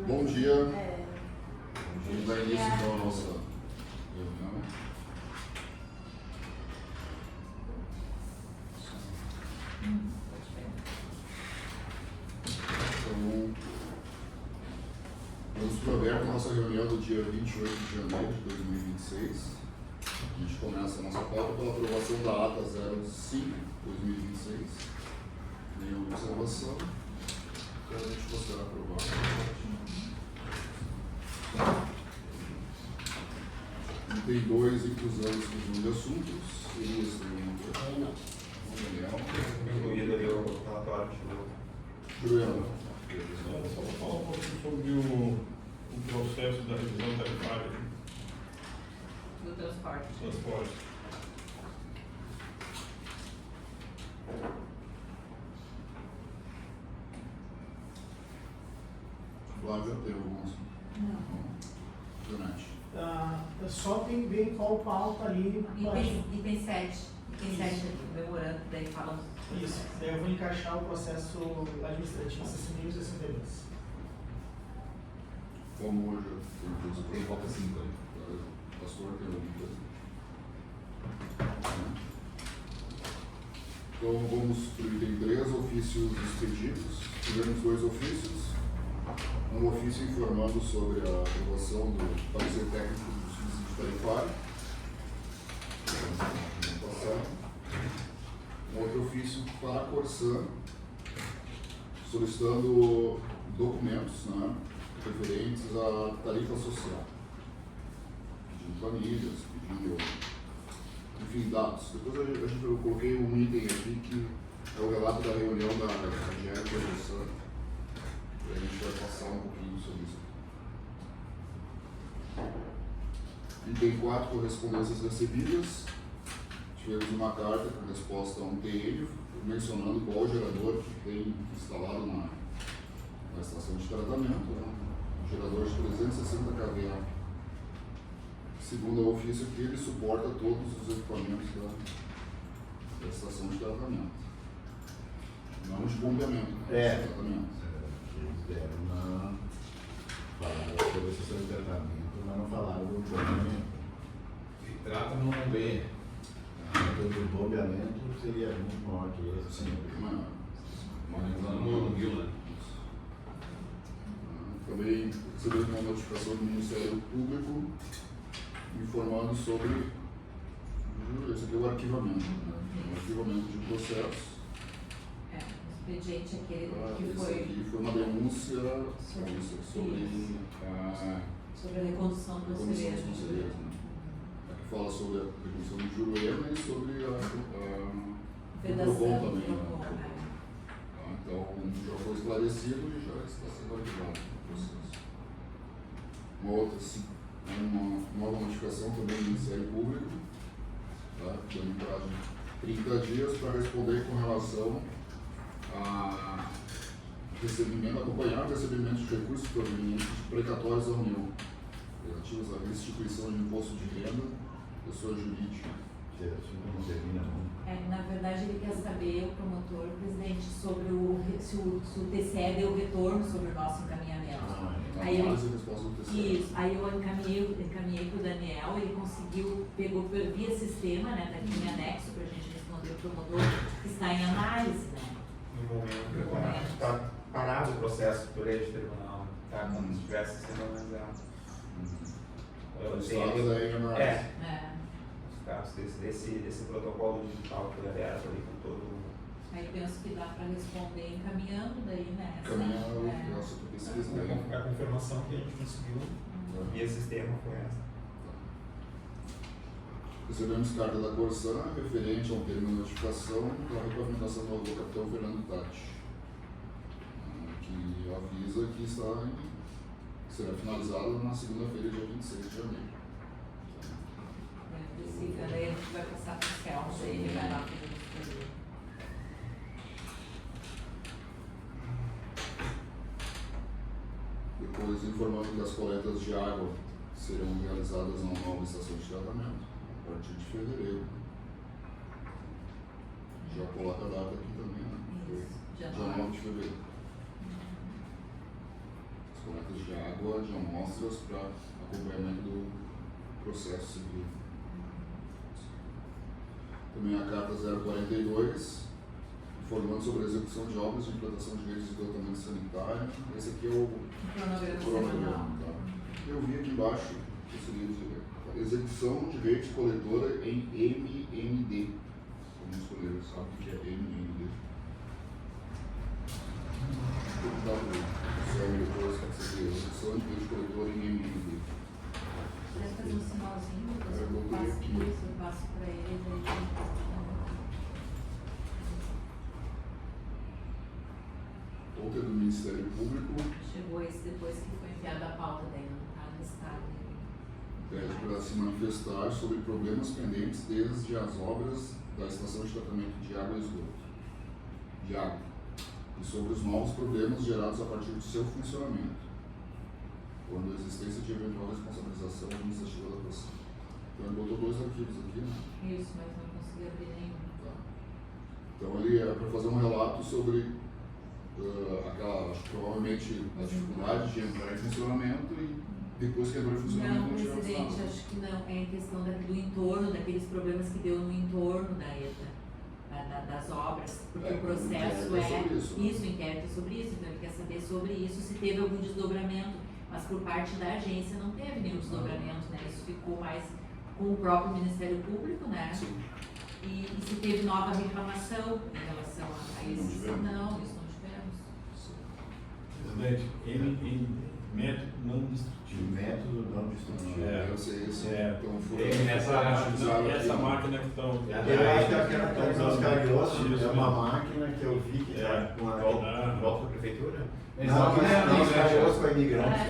Bom dia. A gente vai início então a nossa reunião. Então, vamos prover a nossa reunião do dia 28 de janeiro de 2026. A gente começa a nossa pauta pela aprovação da ata 05/2026. Nenhuma observação. Então a gente considera aprovado. Tem dois, inclusão e exclusão de assuntos. Elias tem uma Daniel. Eu ia ler o relatório de Juliano. Só vou falar um pouquinho sobre o processo da revisão tarifária Do transporte. do transporte. Flávia, tem alguns? Não. Donate. Só tem bem qual pauta ali. Item 7. Item 7 ali, memorando, daí fala. Isso, daí eu vou encaixar o processo administrativo 61/62. Como hoje tem falta 5 aí. Pastor, tem alguma coisa? Então vamos para o item 3, ofícios expedidos. Tivemos dois ofícios. Um ofício informando sobre a aprovação do parecer técnico do subsídio tarifário. Um outro ofício para a Corsan, solicitando documentos, né, referentes à tarifa social. Pedindo planilhas, pedindo, enfim, dados. Depois eu coloquei um item aqui que é o relato da reunião da GR da Corsan. E a gente vai passar um pouquinho sobre isso. Item 4, correspondências recebidas. Tivemos uma carta com resposta a um TN, mencionando qual gerador que tem instalado na estação de tratamento. Um gerador de 360 kVA. Segundo o ofício aqui, ele suporta todos os equipamentos da estação de tratamento. Não de bombeamento, né? De tratamento. Eles deram falaram sobre a sessão de tratamento, mas não falaram do bombeamento. Se trata no bombeio. O bombeamento seria muito maior que esse. Sim, maior. No Vila. Também recebemos uma notificação do Ministério Público informando sobre esse aqui é o arquivamento, né? O arquivamento de processos. O expediente aquele que Esse foi aqui foi uma denúncia sobre a recondução dos condições conselheiros. conselheiras, né? Aqui fala sobre a recondução de Juruena e sobre o PROCON também, né? Então, já foi esclarecido e já está sendo arquivado o processo. Uma outra, uma nova notificação também do Ministério Público, tá? Dando prazo de 30 dias para responder com relação a recebimento, acompanhar o recebimento de recursos provenientes de precatórios da União, relativos à restituição de imposto de renda, pessoa jurídica. Não termina não. Na verdade, ele quer saber, o promotor, presidente, sobre se o TCE deu retorno sobre o nosso encaminhamento. Aí Análise e resposta do TCE. Isso, aí eu encaminhei para o Daniel, ele conseguiu, pegou via sistema, né, tá aqui em anexo para a gente responder o promotor, que está em análise, né. No momento, está parado o processo por lei de tribunal, tá? Como se tivesse sendo analisado. O Estado daí já não é. Os casos desse protocolo digital que foi aberto ali com todo. Aí penso que dá para responder encaminhando daí, né. Caminhar o nosso pesquisa daí. A confirmação que a gente conseguiu via sistema foi essa. Recebemos carta da Corsan referente ao termo de notificação da regulamentação do avô capitão Fernando Tati, que avisa que será finalizado na segunda-feira, dia 26 de janeiro. Daí a gente vai passar para o Celso e ele vai lá fazer o escolher. Depois informando que as coletas de água serão realizadas na nova estação de tratamento a partir de fevereiro. Já coloca a data aqui também, né? Isso, Dia dia 9 de fevereiro. As coletas de água, de amostras para acompanhamento do processo civil. Também a carta 042, informando sobre a execução de obras de implantação de redes de esgotamento sanitário. Esse aqui é o cronograma. Tá? Eu vi aqui embaixo o seguinte: execução de rede coletora em MND. Vamos escolher, sabe o que é MND? Execução de rede coletora em MND. Deve fazer um sinalzinho, depois eu passo para ele. Outra do Ministério Público. Chegou esse depois que foi enviado a pauta, daí não está listado. Pede para se manifestar sobre problemas pendentes desde as obras da estação de tratamento de água e esgoto. De água. E sobre os novos problemas gerados a partir do seu funcionamento, quando a existência de eventual responsabilização administrativa da PROCEM. Então ele botou 2 arquivos aqui, né? Isso, mas não consegui abrir nenhum. Tá. Então ele é para fazer um relato sobre aquela, acho que provavelmente a dificuldade de entrar em funcionamento e depois que entrou em funcionamento Não, não tivemos presidente, nada. acho que não. É em questão do entorno, daqueles problemas que deu no entorno das obras, porque o processo o inquérito é sobre isso, né? o inquérito é sobre isso, então ele quer saber sobre isso, se teve algum desdobramento, mas por parte da agência não teve nenhum desdobramento, né? Isso ficou mais com o próprio Ministério Público, né? Sim. E se teve nova reclamação em relação a isso, Não tivemos. não, isso não tivemos. Presidente, método não destrutivo. Método não destrutivo. Deve ser esse. É. Então, Essa máquina que estão. Eu acho que aquela que está nos Carioços é uma máquina que eu vi que está com a. Volta para a prefeitura? Não, mas os Carioços com imigrantes.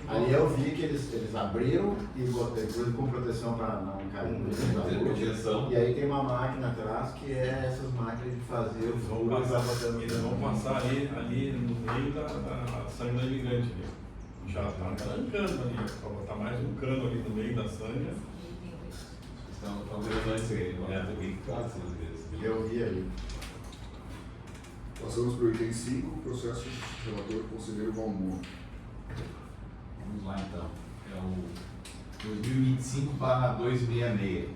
Ali É. eu vi que eles abriram e botaram tudo com proteção para não cair no Proteção. E aí tem uma máquina atrás que é essas máquinas de fazer os rolos e vai botando. Eles vão passar ali no meio da sangue da imigrante. Ali. Já está arrancando ali, para botar mais um cano ali no meio da sangue. Estão gravando isso aí, alguém que faz às vezes. Eu vi ali. Passamos para o item 5, processo de relator conselheiro Valmor. Vamos lá então. É o 2025/266.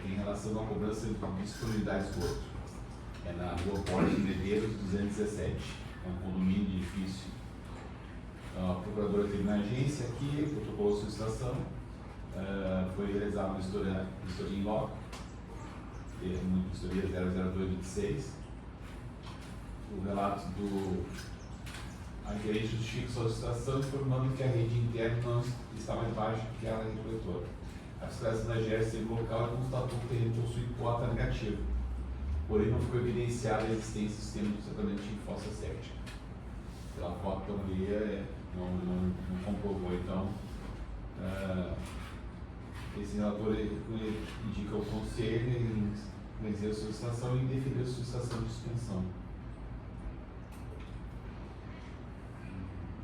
Tem relação à cobrança de disponibilidade de esgoto. É na rua Porto de Medeiros 217. É um condomínio de edifício. A procuradora teve na agência aqui, protocolou a solicitação. Foi realizada uma vistoria em loco. Uma vistoria 00226. O relato a gerente justifica a solicitação informando que a rede interna não está mais baixa que a rede coletora. A fiscalização da GERS no local constatou que o terreno possui cota negativa, porém não ficou evidenciada a existência do sistema de tratamento de fossa séptica. Pela foto que eu li, não comprovou. Então, esse relator indica ao conselho em conhecer a solicitação e defender a solicitação de suspensão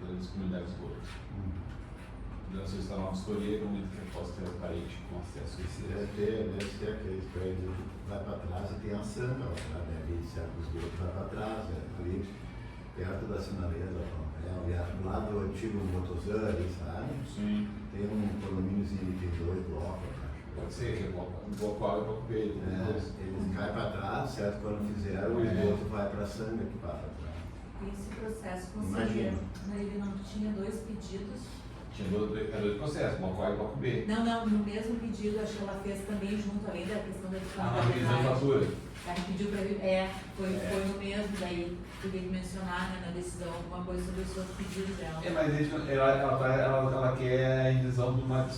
pela disponibilidade de esgoto. Da solicitar uma vistoria no momento que eu posso ter o parente com acesso a esse. Deve ser aqueles prédios que vai para trás e tem a sanga, deve iniciar com os esgoto, vai para trás, ali perto da sinaleira, do lado do antigo Motosã, sabe? Sim. Tem um condomíniozinho de 2 blocos, acho. Pode ser, que é bloco A e bloco B. Eles caem para trás, certo? Quando fizeram, o esgoto vai para a sanga que passa para trás. Esse processo conselheiro, ele não tinha 2 pedidos. Tinha dois processos, bloco A e bloco B. Não, no mesmo pedido, acho que ela fez também junto, além da questão da Na revisão de fatura. Ela pediu para foi no mesmo, daí teria que mencionar, né, na decisão alguma coisa sobre os outros pedidos dela. Mas ela quer a revisão da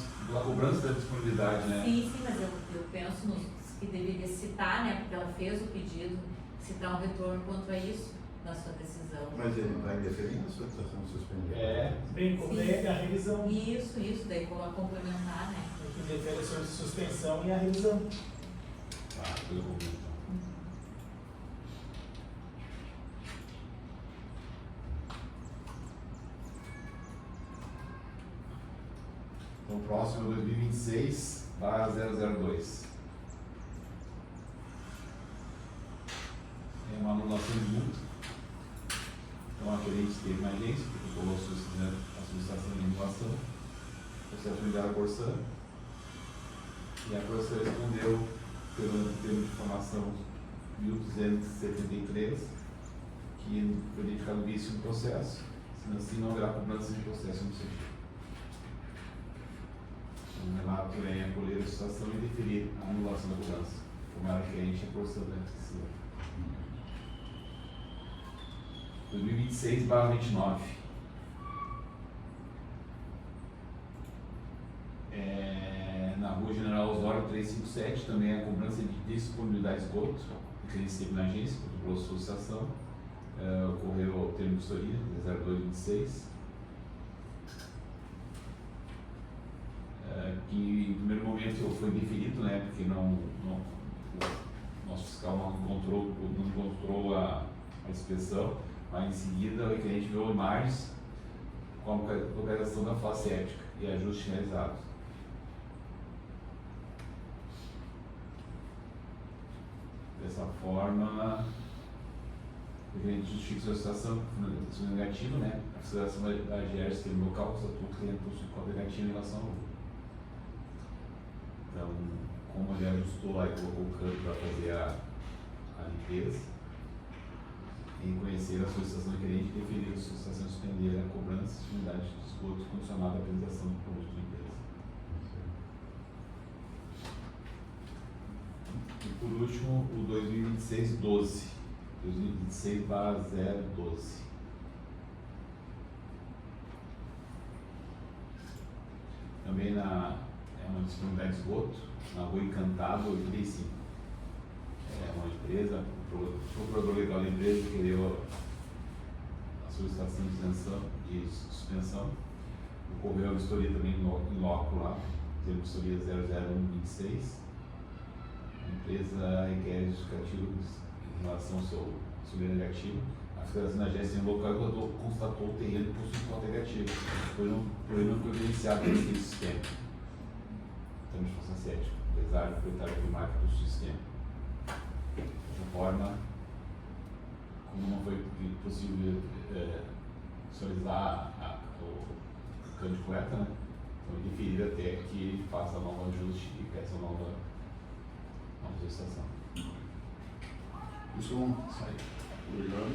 cobrança da disponibilidade, né? Sim, mas eu penso que deveria citar, né, porque ela fez o pedido, citar um retorno quanto a isso na sua decisão. Mas ele vai interferir na sua situação suspendida? Bem, como é a revisão. Isso, daí como a complementar, né? O que interfere sobre a suspensão e a revisão. Pelo momento. Então, o próximo é 2026/002. É uma anulação de multa. Então, gerente esteve na agência, protocolou a solicitação de anulação, o processo foi enviado à Corsan, e a Corsan respondeu pelo termo de informação 1273, que foi identificado vício no processo, sendo assim não haverá cobrança de processo administrativo. O relato é acolher a situação e deferir a anulação da cobrança, como era requerente a Corsan da SCA. 2026/29. Na Rua General Osório 357, também a cobrança de disponibilidade de esgoto, que esteve na agência, protocolou a solicitação, ocorreu ao termo de vistoria, 0226, que em primeiro momento foi deferido, né, porque o nosso fiscal não encontrou a inspeção, mas em seguida o requerente viu imagens com a localização da face séptica e ajustes realizados. Dessa forma, o requerente justifica a solicitação negativa, né? A solicitação da AGERS que no local constatou que o cliente possui cópia negativa em relação ao lucro. Então, como ele ajustou lá e colocou o cano para fazer a limpeza, reconhecer a solicitação do requerente e deferir a solicitação de suspender a cobrança de unidade de esgoto condicionada à apresentação do produto de limpeza. E por último, o 2026/12. 2026/012. Também é uma disponibilidade de esgoto na Rua Encantado 85. É uma empresa, o procurador legal da empresa requereu a solicitação de suspensão. Ocorreu a vistoria também em loco lá, teve vistoria 00126. A empresa requer justificativos em relação ao seu vistoria negativo. A fiscalização da agência em local constatou o terreno que possui cota negativa, porém não foi evidenciado nesse sistema. Termos de função cética, apesar do proprietário primário do sistema. Dessa forma, como não foi possível visualizar o cano de coleta, né? Então ele deferiu até que ele faça a nova ajuste e peça a nova gestação. Isso aí. Obrigado.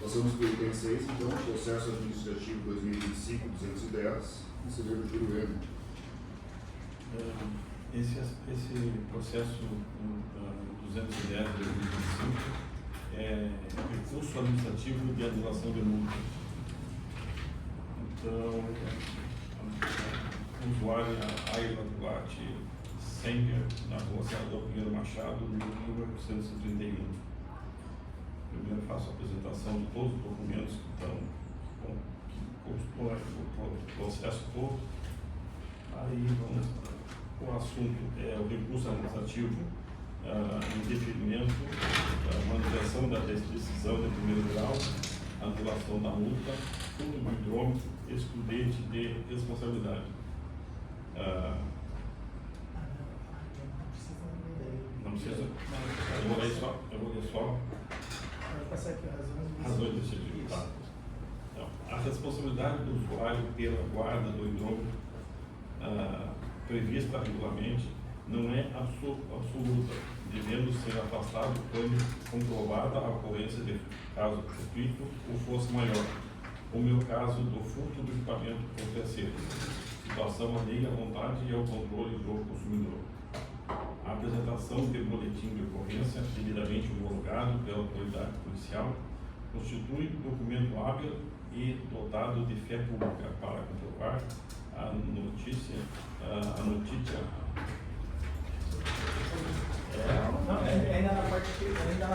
Passamos para o item 6, então, processo administrativo 2025-210, conselheiro Júlio Leme. Esse processo 210 de 2025 é recurso administrativo de anulação de multa. Então, o usuário Ayla Duarte Senger, na rua Senador Pinheiro Machado, número 831. Primeiro faço a apresentação de todos os documentos que compõem o processo todo. Aí vamos. O assunto é o recurso administrativo em deferimento, a manutenção da decisão de primeiro grau, anulação da multa, fundo do hidrômetro, excludente de responsabilidade. Não precisa. Eu vou ler só. Pode passar aqui Razões desse tipo. Tá. Então, a responsabilidade do usuário pela guarda do hidrômetro prevista regularmente não é absoluta, devendo ser afastado quando comprovada a ocorrência de caso fortuito ou fosse maior, como é o caso do furto do equipamento por terceiro, situação alheia à vontade e ao controle do consumidor. A apresentação de boletim de ocorrência devidamente homologado pela autoridade policial constitui documento hábil e dotado de fé pública para comprovar a notícia. Ainda na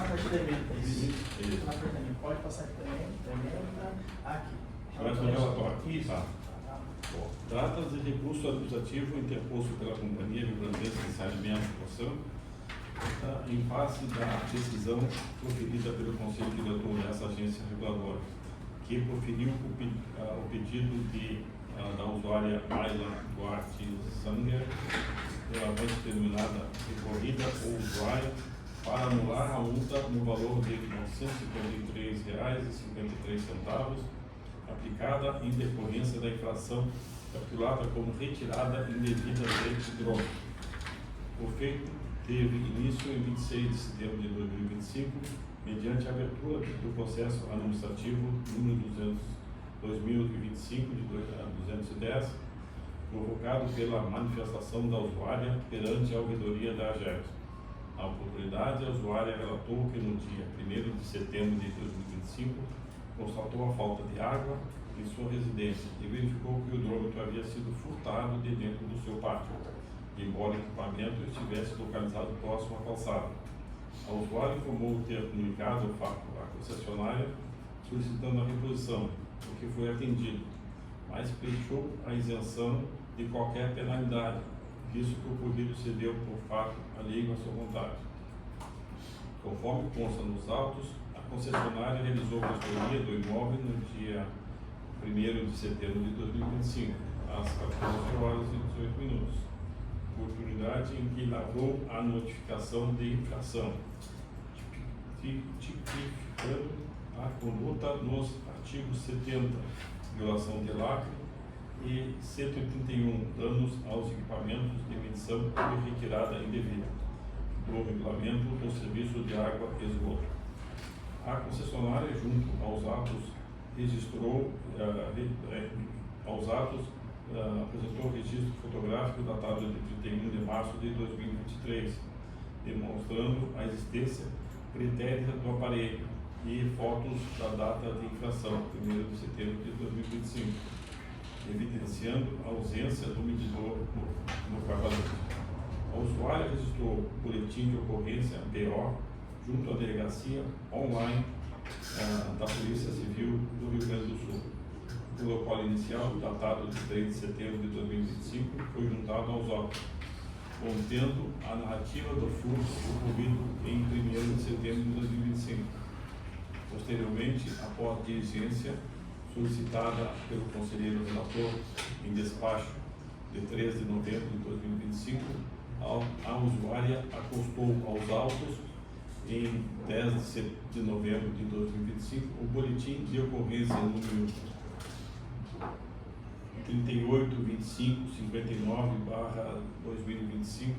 parte de evento. Isso. Pode passar aqui também. Aqui. Mas no relatório. Isso. Tá. Trata-se de recurso administrativo interposto pela Companhia Rio-Grandense de Saneamento e Poção, em face da decisão proferida pelo Conselho Diretor dessa agência reguladora, que proferiu o pedido da usuária Ayla Duarte Sanger, pela antes terminada recorrida ou usuária, para anular a multa no valor de R$ 953,53, aplicada em decorrência da infração capturada como retirada indevida de drone. O feito teve início em 26 de setembro de 2025, mediante a abertura do processo administrativo número 2025 de 210, provocado pela manifestação da usuária perante a ouvidoria da AGERGS. Na oportunidade, a usuária relatou que no dia 1º de setembro de 2025 constatou a falta de água em sua residência e verificou que o hidrômetro havia sido furtado de dentro do seu pátio, embora o equipamento estivesse localizado próximo à calçada. A usuária informou ter comunicado o fato à concessionária solicitando a reposição, o que foi atendido, mas pleiteou a isenção de qualquer penalidade, visto que o ocorrido se deu por fato alheio à sua vontade. Conforme consta nos autos, a concessionária realizou a vistoria do imóvel no dia 1º de setembro de 2025, às 14h18, oportunidade em que lavrou a notificação de infração, tipificando a conduta nos artigos 70, violação de lacre, e 131, danos aos equipamentos de medição e retirada indevida do regulamento do serviço de água e esgoto. A concessionária, junto aos atos, apresentou registro fotográfico datado de 31 de março de 2023, demonstrando a existência pretérita do aparelho e fotos da data de infração, 1º de setembro de 2025, evidenciando a ausência do medidor no carregador. A usuária registrou boletim de ocorrência BO junto à delegacia online da Polícia Civil do Rio Grande do Sul. O protocolo inicial, datado de 3 de setembro de 2025, foi juntado aos autos, contendo a narrativa do furto ocorrido em 1º de setembro de 2025. Posteriormente, após diligência solicitada pelo conselheiro relator em despacho de 3 de novembro de 2025, a usuária acostou aos autos em 10 de novembro de 2025 o boletim de ocorrência número 382559/2025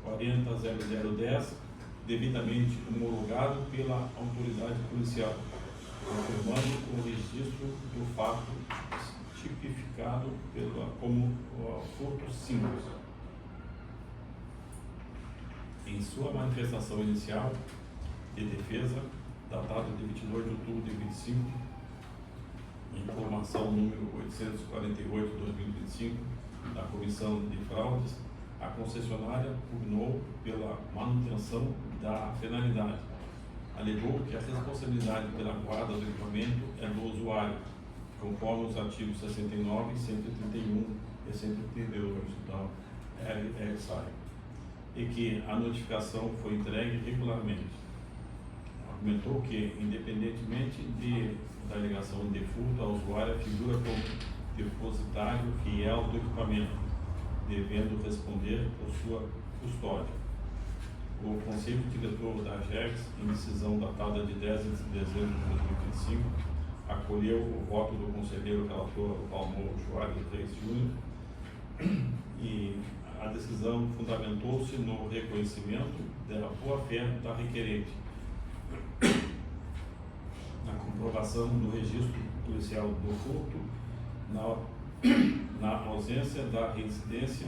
400010, devidamente homologado pela autoridade policial, confirmando o registro do fato tipificado como furto simples. Em sua manifestação inicial de defesa, datada de 22 de outubro de 2025, informação número 848/2025 da Comissão de Fraudes, a concessionária pugnou pela manutenção da penalidade. Alegou que a responsabilidade pela guarda do equipamento é do usuário, conforme os artigos 69, 131 e 132 da RSI, e que a notificação foi entregue regularmente. Argumentou que, independentemente da alegação de furto, a usuária figura como depositário fiel do equipamento, devendo responder por sua custódia. O Conselho Diretor da AGERGS, em decisão datada de 10 de dezembro de 2025, acolheu o voto do conselheiro relator Valmor Schwartz Reis Júnior e a decisão fundamentou-se no reconhecimento da boa-fé da requerente, na comprovação do registro policial do furto, na ausência da reincidência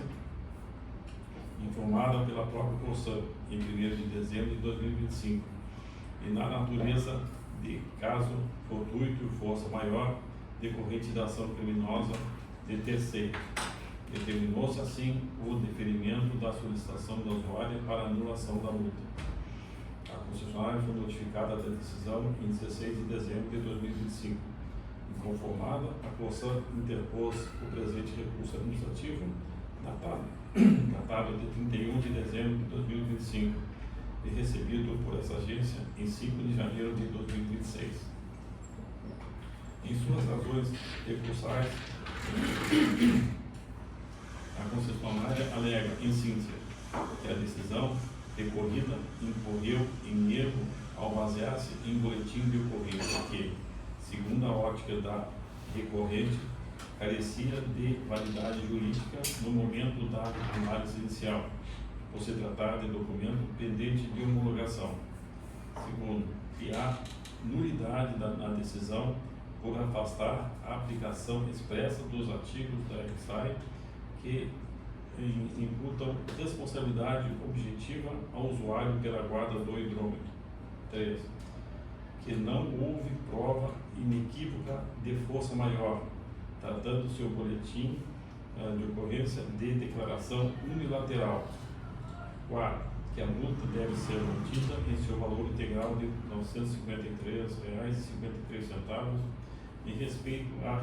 informada pela própria Corsan em 1º de dezembro de 2025 e na natureza de caso fortuito e força maior decorrente da ação criminosa de terceiro. Determinou-se assim o deferimento da solicitação da usuária para anulação da multa. A concessionária foi notificada da decisão em 16 de dezembro de 2025. Inconformada, a Corsan interpôs o presente recurso administrativo datado de 31 de dezembro de 2025 e recebido por essa agência em 5 de janeiro de 2026. Em suas razões recursais, a concessionária alega, em síntese, que a decisão recorrida incorreu em erro ao basear-se em boletim de ocorrência que, segundo a ótica da recorrente, carecia de validade jurídica no momento da análise inicial, por se tratar de documento pendente de homologação. Segundo, que há nulidade na decisão por afastar a aplicação expressa dos artigos da RSAI que imputam responsabilidade objetiva ao usuário pela guarda do hidrômetro. 3. Que não houve prova inequívoca de força maior, tratando-se o boletim de ocorrência de declaração unilateral. 4. Que a multa deve ser mantida em seu valor integral de R$ 953,53 em respeito à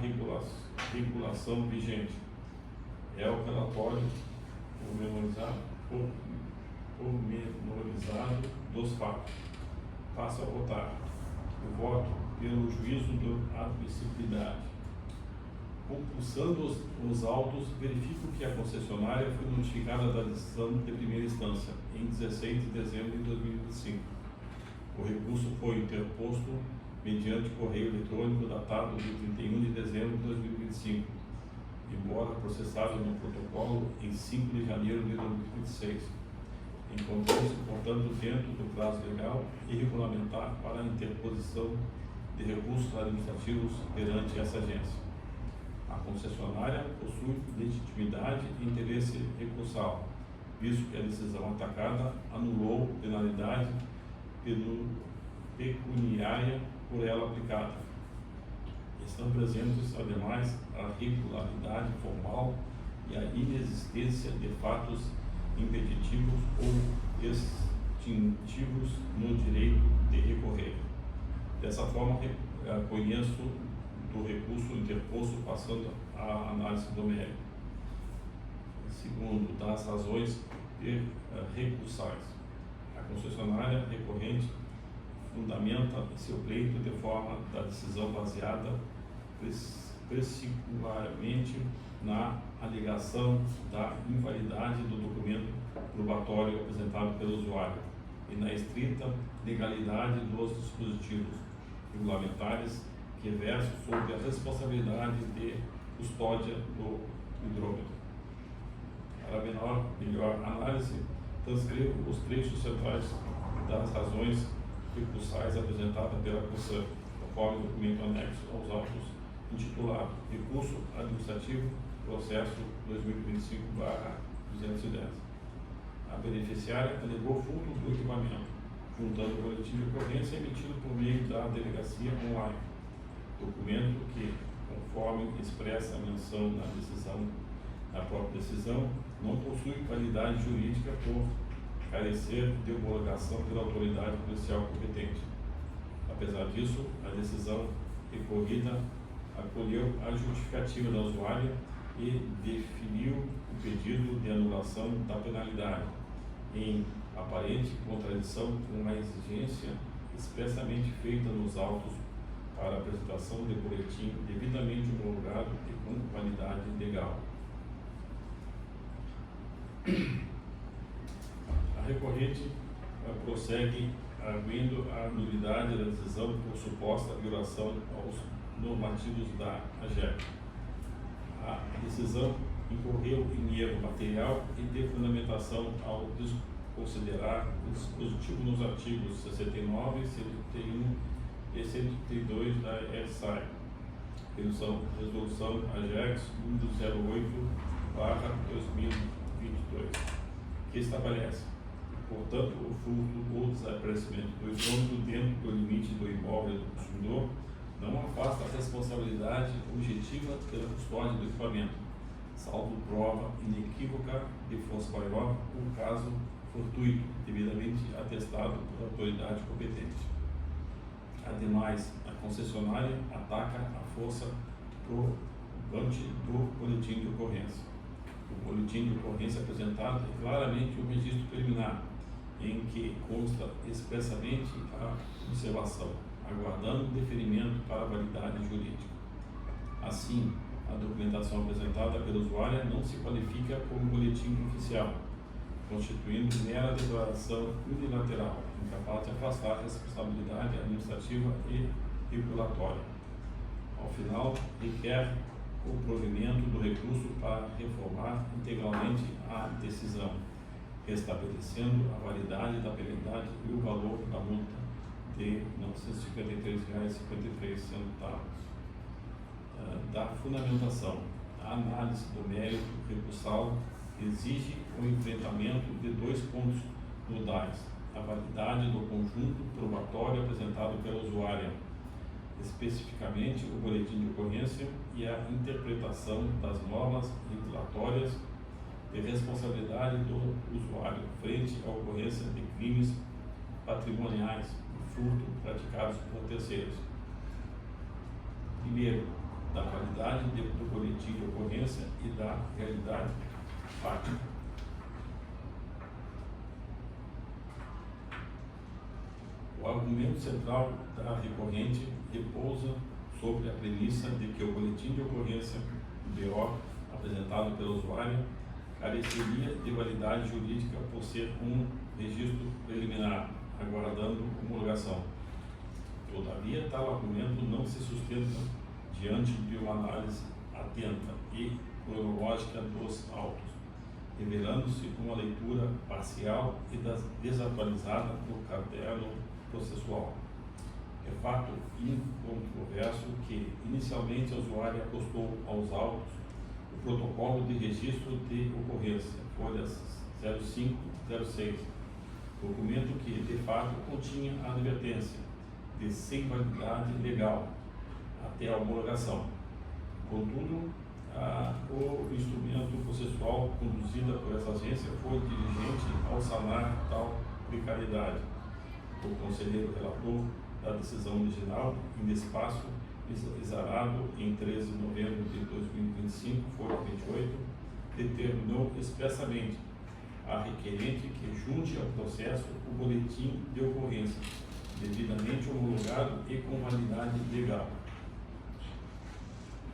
regulação vigente. É o relatório pormenorizado dos fatos. Passo a votar. O voto pelo juízo de admissibilidade. Compulsando os autos, verifico que a concessionária foi notificada da decisão de primeira instância em 16 de dezembro de 2025. O recurso foi interposto mediante correio eletrônico datado de 31 de dezembro de 2025, embora processado no protocolo em 5 de janeiro de 2026. Encontrou-se, portanto, dentro do prazo legal e regulamentar para a interposição de recursos administrativos perante essa agência. A concessionária possui legitimidade e interesse recursal, visto que a decisão atacada anulou penalidade pecuniária por ela aplicada. Estão presentes, ademais, a regularidade formal e a inexistência de fatos impeditivos ou extintivos no direito de recorrer. Dessa forma, conheço do recurso interposto, passando à análise do mérito. Segundo, das razões recursais. A concessionária recorrente fundamenta seu pleito de forma da decisão baseada particularmente na alegação da invalidade do documento probatório apresentado pelo usuário e na estrita legalidade dos dispositivos regulamentares que versam sobre a responsabilidade de custódia do hidrômetro. Para melhor análise, transcrevo os trechos centrais das razões recursais apresentadas pela CONSAN, conforme o documento anexo aos autos intitulado Recurso Administrativo Processo 2025/210. A beneficiária alegou furto do equipamento, juntando o boletim de ocorrência emitido por meio da delegacia online. Documento que, conforme expressa a menção na própria decisão, não possui validade jurídica por carecer de homologação pela autoridade policial competente. Apesar disso, a decisão recorrida acolheu a justificativa da usuária e definiu o pedido de anulação da penalidade, em aparente contradição com a exigência expressamente feita nos autos para apresentação de boletim devidamente homologado e com validade legal. A recorrente prossegue arguindo a nulidade da decisão por suposta violação aos normativos da AGEC. A decisão incorreu em erro material e de fundamentação ao desconsiderar o dispositivo nos artigos 69, 131 e 132 da RSAI, Resolução AGEX 108/2022, que estabelece, portanto, o furto ou desaparecimento do hidrômetro dentro do limite do imóvel do consumidor não afasta a responsabilidade objetiva pela custódia do equipamento, salvo prova inequívoca de força maior ou caso fortuito, devidamente atestado por autoridade competente. Ademais, a concessionária ataca a força probante do boletim de ocorrência. O boletim de ocorrência apresentado é claramente um registro preliminar, em que consta expressamente a observação, aguardando deferimento para validade jurídica. Assim, a documentação apresentada pela usuária não se qualifica como boletim oficial, constituindo mera declaração unilateral, incapaz de afastar a responsabilidade administrativa e regulatória. Ao final, requer o provimento do recurso para reformar integralmente a decisão, restabelecendo a validade da penalidade e o valor da multa de R$ 953,53. Da fundamentação, a análise do mérito recursal exige o enfrentamento de 2 pontos nodais: a validade do conjunto probatório apresentado pela usuária, especificamente o boletim de ocorrência, e a interpretação das normas regulatórias de responsabilidade do usuário frente à ocorrência de crimes patrimoniais e furto praticados por terceiros. Primeiro, da validade do boletim de ocorrência e da realidade fática. O argumento central da recorrente repousa sobre a premissa de que o boletim de ocorrência BO apresentado pelo usuário careceria de validade jurídica por ser um registro preliminar, aguardando homologação. Todavia, tal argumento não se sustenta diante de uma análise atenta e cronológica dos autos, revelando-se uma leitura parcial e desatualizada do caderno processual. É fato incontroverso que, inicialmente, a usuária apostou aos autos o protocolo de registro de ocorrência, folhas 0506, documento que, de fato, continha a advertência de sem validade legal até a homologação. Contudo, o instrumento processual conduzido por essa agência foi diligente ao sanar tal precariedade. O conselheiro relator da decisão original, em despacho exarado em 13 de novembro de 2025, folha 28, determinou expressamente a requerente que junte ao processo o boletim de ocorrência, devidamente homologado e com validade legal.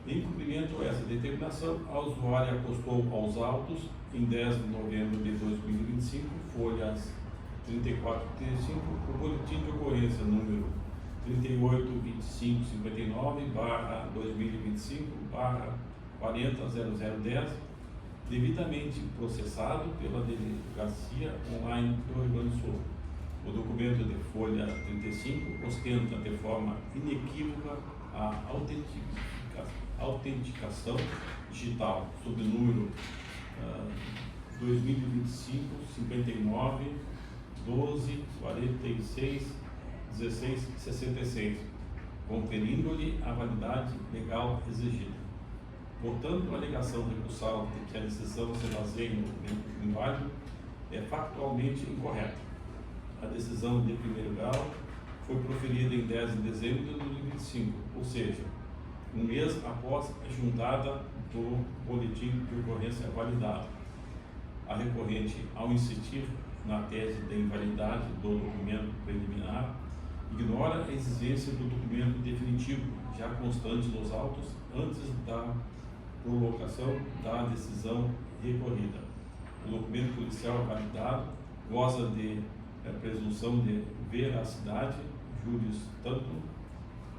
Em cumprimento a essa determinação, a usuária apostou aos autos, em 10 de novembro de 2025, folhas 34 e 35, o boletim de ocorrência número 382559/2025/400010, devidamente processado pela Delegacia Online do Rio Grande do Sul. O documento de folha 35 ostenta de forma inequívoca a autenticação digital sob o número 2025-59-12-46-16-66, conferindo-lhe a validade legal exigida. Portanto, a alegação recursal de que a decisão se baseia no documento inválido é factualmente incorreta. A decisão de primeiro grau foi proferida em 10 de dezembro de 2025, ou seja, um mês após a juntada do boletim de ocorrência validado. A recorrente, ao insistir na tese da invalidade do documento preliminar, ignora a exigência do documento definitivo, já constante nos autos, antes da prolocação da decisão recorrida. O documento policial validado goza de presunção de veracidade, juris tanto,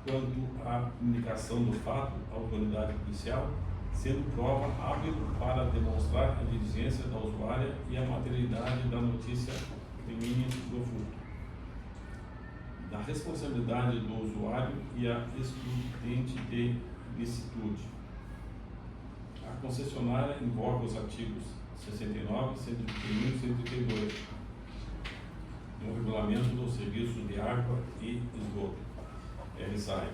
quanto a comunicação do fato à autoridade policial, sendo prova hábil para demonstrar a diligência da usuária e a materialidade da notícia crimínea do furto, da responsabilidade do usuário e a excludente de ilicitude. A concessionária invoca os artigos 69, 131 e 132 no Regulamento do Serviço de Água e Esgoto, RSAE,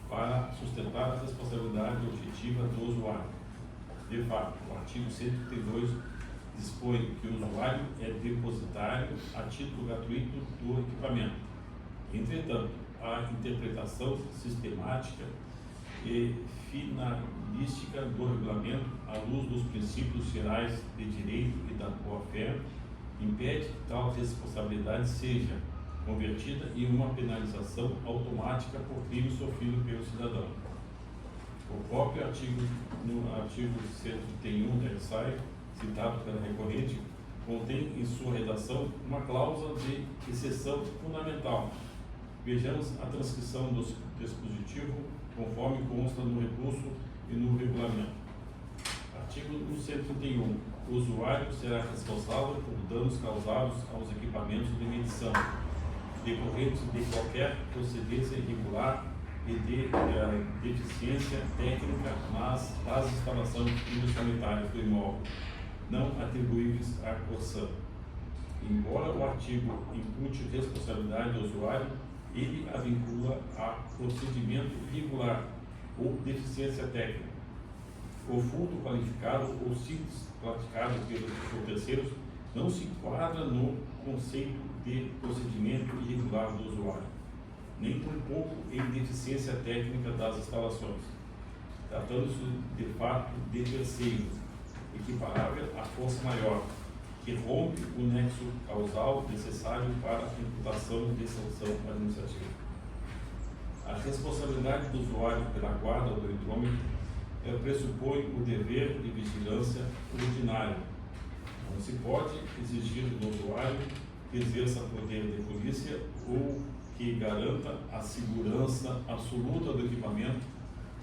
para sustentar a responsabilidade objetiva do usuário. De fato, o artigo 132 dispõe que o usuário é depositário a título gratuito do equipamento. Entretanto, a interpretação sistemática e finalística do regulamento, à luz dos princípios gerais de direito e da boa-fé, impede que tal responsabilidade seja convertida em uma penalização automática por crime sofrido pelo cidadão. O próprio artigo, no artigo 131 da RSAE, citado pela recorrente, contém em sua redação uma cláusula de exceção fundamental. Vejamos a transcrição do dispositivo conforme consta no recurso e no regulamento. Artigo 131. O usuário será responsável por danos causados aos equipamentos de medição, decorrentes de qualquer procedência irregular e de deficiência técnica das instalações sanitárias do imóvel, não atribuíveis à Corsan. Embora o artigo impute responsabilidade ao usuário, ele a vincula a procedimento irregular ou deficiência técnica. O furto qualificado ou simples praticado por terceiros não se enquadra no conceito de procedimento irregular do usuário, nem tampouco em deficiência técnica das instalações, tratando-se de fato de terceiro, equiparável à força maior, que rompe o nexo causal necessário para a imputação de sanção administrativa. A responsabilidade do usuário pela guarda do hidrômetro pressupõe o dever de vigilância ordinário. Não se pode exigir do usuário que exerça poder de polícia ou que garanta a segurança absoluta do equipamento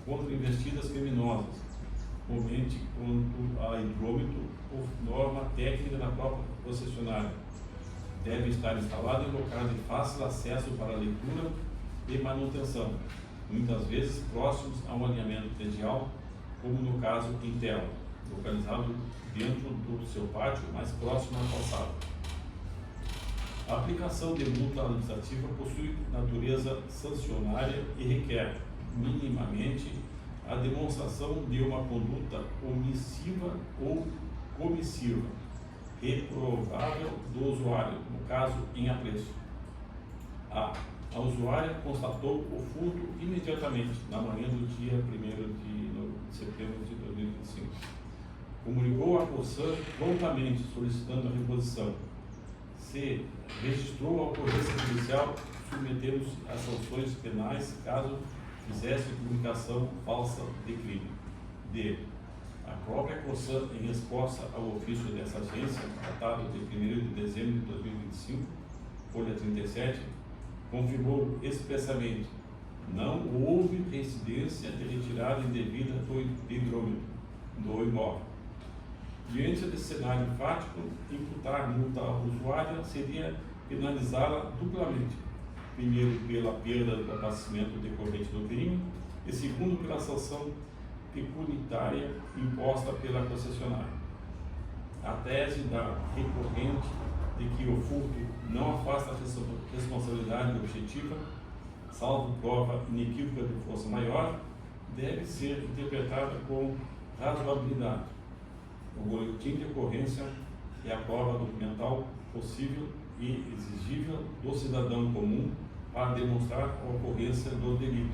contra investidas criminosas, somente quanto a hidrômetro por norma técnica da própria concessionária. Deve estar instalado em local de fácil acesso para leitura e manutenção, muitas vezes próximos ao alinhamento predial, como no caso em tela, localizado dentro do seu pátio mais próximo à calçada. A aplicação de multa administrativa possui natureza sancionária e requer, minimamente, a demonstração de uma conduta omissiva ou comissiva, reprovável do usuário, no caso em apreço. A usuária constatou o furto imediatamente, na manhã do dia 1º de setembro de 2025. Comunicou à Corsan prontamente solicitando a reposição. Se registrou a ocorrência judicial, submetendo-se a sanções penais caso fizesse comunicação falsa de crime. D. A própria Corsan, em resposta ao ofício dessa agência, datado de 1º de dezembro de 2025, folha 37, confirmou expressamente: não houve reincidência de retirada indevida do hidrômetro do imóvel. Diante desse cenário enfático, imputar multa à usuária seria penalizá-la duplamente. Primeiro, pela perda do abastecimento decorrente do crime, e segundo, pela sanção pecunitária imposta pela concessionária. A tese da recorrente de que o furto não afasta a responsabilidade objetiva, salvo prova inequívoca de força maior, deve ser interpretada com razoabilidade. O boletim de ocorrência é a prova documental possível e exigível do cidadão comum para demonstrar a ocorrência do delito.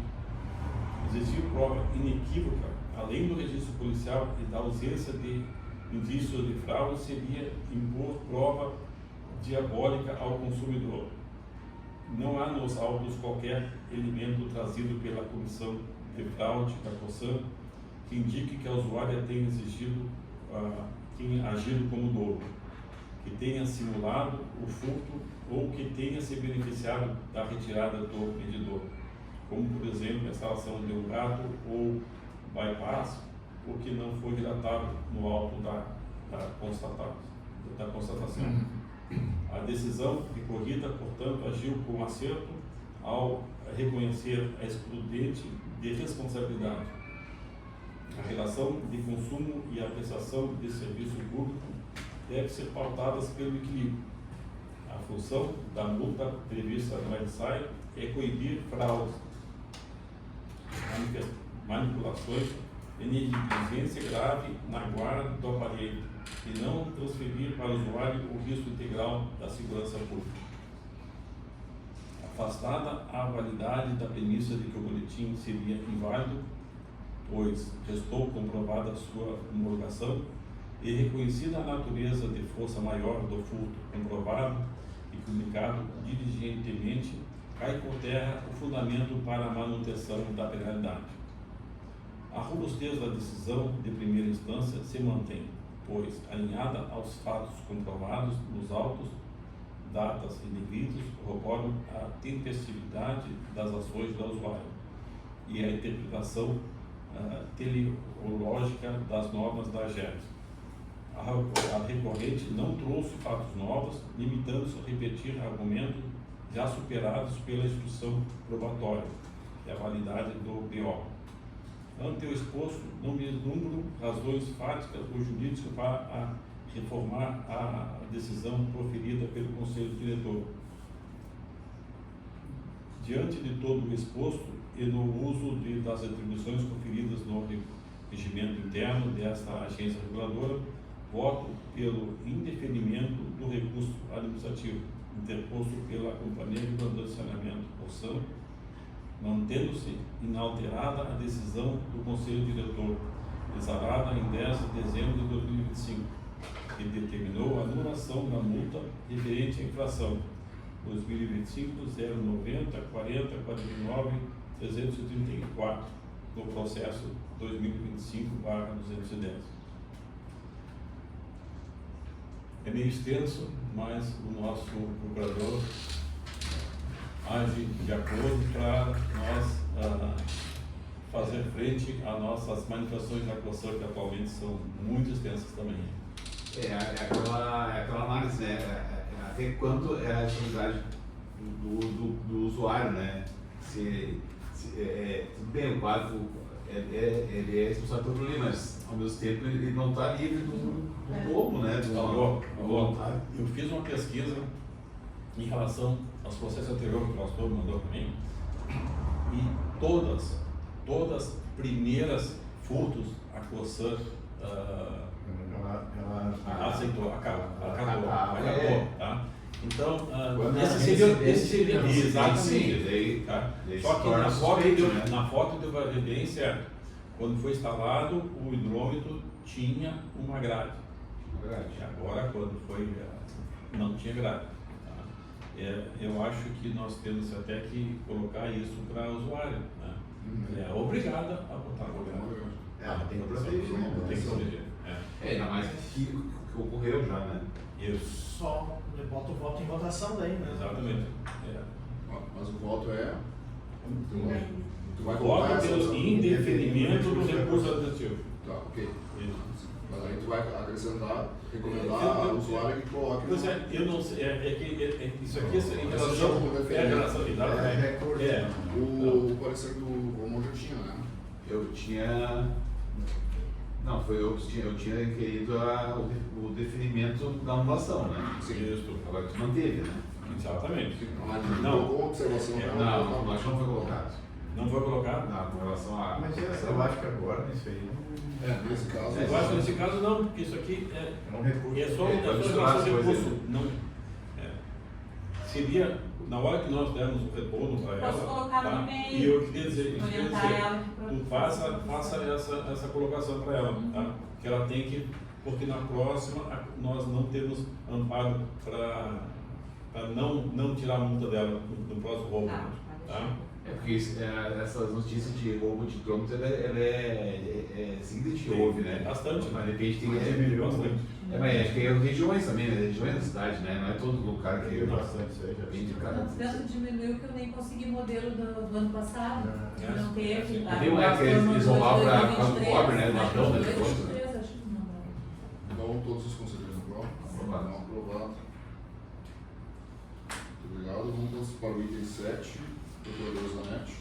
Exigir prova inequívoca, além do registro policial e da ausência de indícios de fraude, seria impor prova diabólica ao consumidor. Não há nos autos qualquer elemento trazido pela comissão de fraude da Corsan que indique que a usuária tenha agido como dolo, que tenha simulado o furto ou que tenha se beneficiado da retirada do medidor, como por exemplo a instalação de um gato ou bypass, o que não foi relatado no auto da constatação. A decisão recorrida, portanto, agiu com acerto ao reconhecer a excludente de responsabilidade. A relação de consumo e a prestação de serviço público devem ser pautadas pelo equilíbrio. A função da multa prevista no ensaio é coibir fraudes, manipulações e negligência grave na guarda do aparelho e não transferir para o usuário o risco integral da segurança pública. Afastada a validade da premissa de que o boletim seria inválido, pois restou comprovada a sua homologação e reconhecida a natureza de força maior do furto comprovado e comunicado diligentemente, cai por terra o fundamento para a manutenção da penalidade. A robustez da decisão de primeira instância se mantém, pois, alinhada aos fatos comprovados nos autos, datas e negritos, corroboram a tempestividade das ações da usuária e a interpretação teleológica das normas da AGERS. A recorrente não trouxe fatos novos, limitando-se a repetir argumentos já superados pela instrução probatória, que é a validade do BO. Ante o exposto, não vislumbro razões fáticas ou jurídicas para reformar a decisão proferida pelo Conselho Diretor. Diante de todo o exposto e no uso das atribuições conferidas no regimento interno desta agência reguladora, voto pelo indeferimento do recurso administrativo interposto pela Companhia Reguladora de Saneamento, OSAM, mantendo-se inalterada a decisão do Conselho Diretor, exarada em 10 de dezembro de 2025, que determinou a anulação da multa referente à infração 2025-090-40-49-334, no processo 2025/210. É meio extenso, mas o nosso procurador age de acordo para nós fazer frente às nossas manifestações de acusação, que atualmente são muito extensas também. É aquela análise, né? Até quanto é a atividade do usuário, né? Tudo bem, o quadro ele é responsável pelo problema, mas ao mesmo tempo ele não está livre do bobo, né? Eu fiz uma pesquisa em relação aos processos anteriores que o pastor mandou para mim, e todas primeiras furtos a Cosan aceitou, acabou, tá? Então, esse seria exatamente, tá? Só que na foto deu evidência, quando foi instalado, o hidrômetro tinha uma grade. Agora, quando foi, não tinha grade. Tá? Eu acho que nós temos até que colocar isso para o usuário, né? É obrigada a botar a grade. Tem que proteger, né? Tem que proteger. Ainda mais que ocorreu já, né? Isso. Só bota o voto em votação daí, né? Exatamente. Mas o voto é. Tu vai Voto colocar essa. pelo indeferimento do recurso administrativo. Tá, ok. Isso. Mas aí tu vai acrescentar, recomendar ao usuário que coloque. Pois é, eu não sei, isso aqui em relação Essa relação O parecer do Romulo já tinha, né? Eu tinha. Não, eu tinha requerido o deferimento da anulação, né? Isso. Agora tu manteve, né? Exatamente. Mas Não. colocou observação para Não, mas não foi colocado. Não foi colocado? Não, com relação a. Mas eu acho que agora, nisso aí, nesse caso. Eu acho que nesse caso não, porque isso aqui é um recurso. é só Pode em misturar relação as ao coisas. recurso. Não, seria, na hora que nós demos o retorno para ela, Posso colocar no tá? e-mail, E eu queria dizer, orientar ela tu faça essa colocação para ela, tá? Que ela tem que, porque na próxima nós não temos amparo para não tirar a multa dela no próximo roubo, tá? É porque essas notícias de roubo de hidrômetro, ela é seguida de houve, né? Bastante. Mas de repente tem que Diminuiu bastante. mas acho que é regiões também, né? Regiões da cidade, né? Não é todo lugar que Eu bastante isso aí, já vem de vi. cada. Tanto diminuiu que eu nem consegui modelo do ano passado. É. Não teve. Sim. Teve uma época que eles vão lá para o cobre, né? Ladrão, né? 2023, acho que não. Então, todos os conselheiros aprovam? Aprovado. Não aprovado. Muito obrigado. Vamos para o item 7, Procurador Zanetti.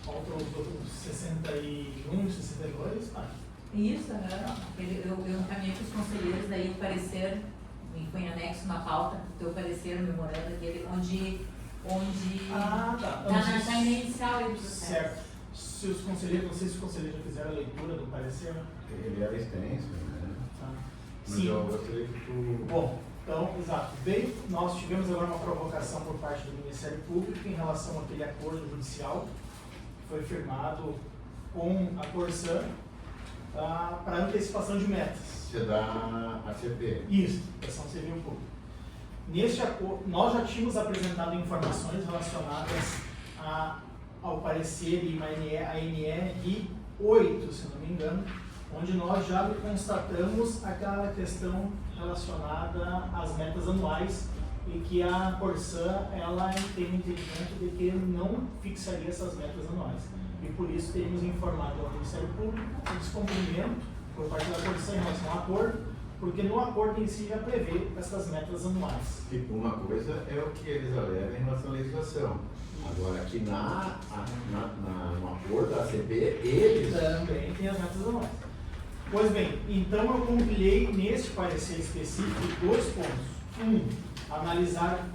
Faltam os outros 61 e 62, tá? Isso, eu encaminhei para os conselheiros, daí o parecer, e foi em anexo na pauta, o teu parecer, o memorando aquele, onde Ah, tá. tá na inicial aí do processo. Certo. Se os conselheiros, não sei se os conselheiros já fizeram a leitura do parecer. Ele era extenso, né? Tá. Mas Sim. eu gostaria que tu. Bom, então, exato. Nós tivemos agora uma provocação por parte do Ministério Público em relação àquele acordo judicial que foi firmado com a Corsan para antecipação de metas. Você dá a CP. Isso, Ação Civil Pública. Neste acordo, nós já tínhamos apresentado informações relacionadas ao parecer e uma ANR 8, se não me engano, onde nós já constatamos aquela questão relacionada às metas anuais e que a Corsã ela tem o entendimento de que não fixaria essas metas anuais. E por isso teríamos informado ao Ministério Público o descumprimento por parte da Corsã em relação ao acordo, porque no acordo em si já prevê essas metas anuais. Tipo, uma coisa é o que eles alegam em relação à legislação. Agora, aqui no acordo da ACP, eles Também tem as metas anuais. Pois bem, então eu compilei neste parecer específico 2 pontos. Analisar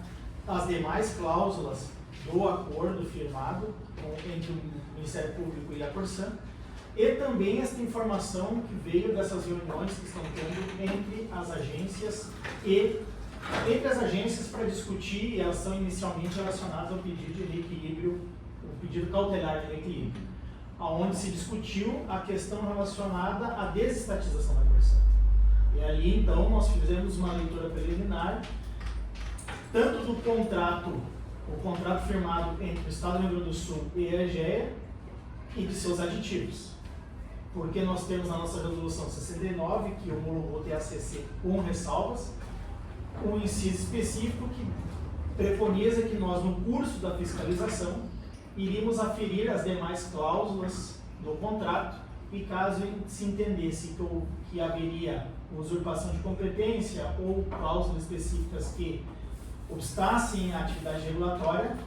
as demais cláusulas do acordo firmado entre o Ministério Público e a Corsã, e também esta informação que veio dessas reuniões que estão tendo entre as agências para discutir, e elas são inicialmente relacionadas ao pedido de reequilíbrio, o pedido cautelar de reequilíbrio, onde se discutiu a questão relacionada à desestatização da Corsã. E ali, então, nós fizemos uma leitura preliminar, tanto do contrato, o contrato firmado entre o Estado do Rio Grande do Sul e a EGEA, e de seus aditivos. Porque nós temos na nossa resolução 69, que homologou o TACC com ressalvas, um inciso específico que preconiza que nós, no curso da fiscalização, iríamos aferir as demais cláusulas do contrato e caso se entendesse que haveria usurpação de competência ou cláusulas específicas que obstassem a atividade regulatória,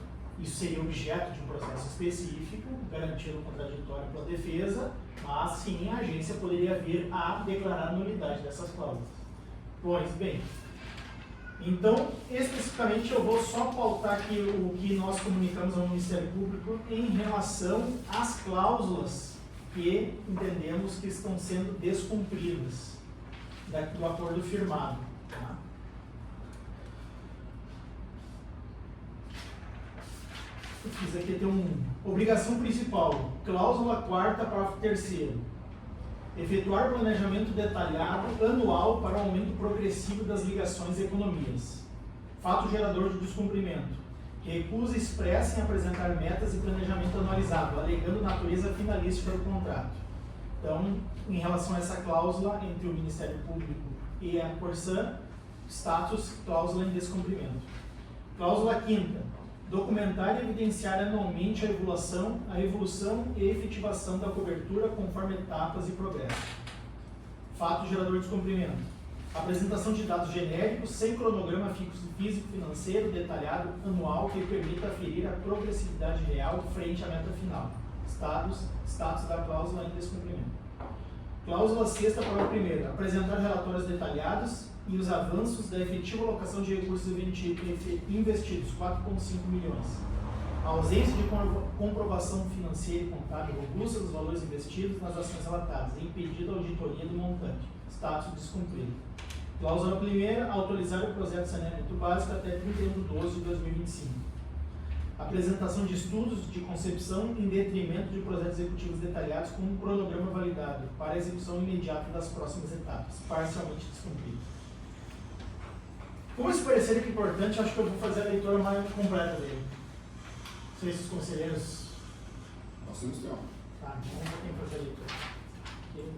isso seria objeto de um processo específico, garantindo o contraditório pela defesa, mas sim a agência poderia vir a declarar a nulidade dessas cláusulas. Pois bem, então, especificamente eu vou só pautar aqui o que nós comunicamos ao Ministério Público em relação às cláusulas que entendemos que estão sendo descumpridas do acordo firmado. Tá? Eu fiz aqui tem obrigação principal, cláusula 4ª, parágrafo 3º. Efetuar planejamento detalhado anual para o aumento progressivo das ligações e economias. Fato gerador de descumprimento. Recusa expressa em apresentar metas e planejamento anualizado, alegando natureza finalística do contrato. Então, em relação a essa cláusula entre o Ministério Público e a Corsã, status cláusula em descumprimento. Cláusula 5ª. Documentar e evidenciar anualmente a evolução e efetivação da cobertura conforme etapas e progresso. Fato gerador de descumprimento. Apresentação de dados genéricos sem cronograma físico-financeiro detalhado anual que permita aferir a progressividade real frente à meta final. Status da cláusula em descumprimento. Cláusula 6ª, parágrafo 1º. Apresentar relatórios detalhados e os avanços da efetiva alocação de recursos investidos, 4,5 milhões. A ausência de comprovação financeira e contábil robusta dos valores investidos nas ações relatadas, impedido a auditoria do montante. Status descumprido. Cláusula 1ª, autorizar o projeto de saneamento básico até 31 de 12 de 2025. Apresentação de estudos de concepção em detrimento de projetos executivos detalhados com um cronograma validado para a execução imediata das próximas etapas, parcialmente descumprido. Como esse parecer aqui é importante, acho que eu vou fazer a leitura mais completa dele. Não sei se os conselheiros... Nós temos tempo. Tá, então eu tenho que fazer a leitura. Okay.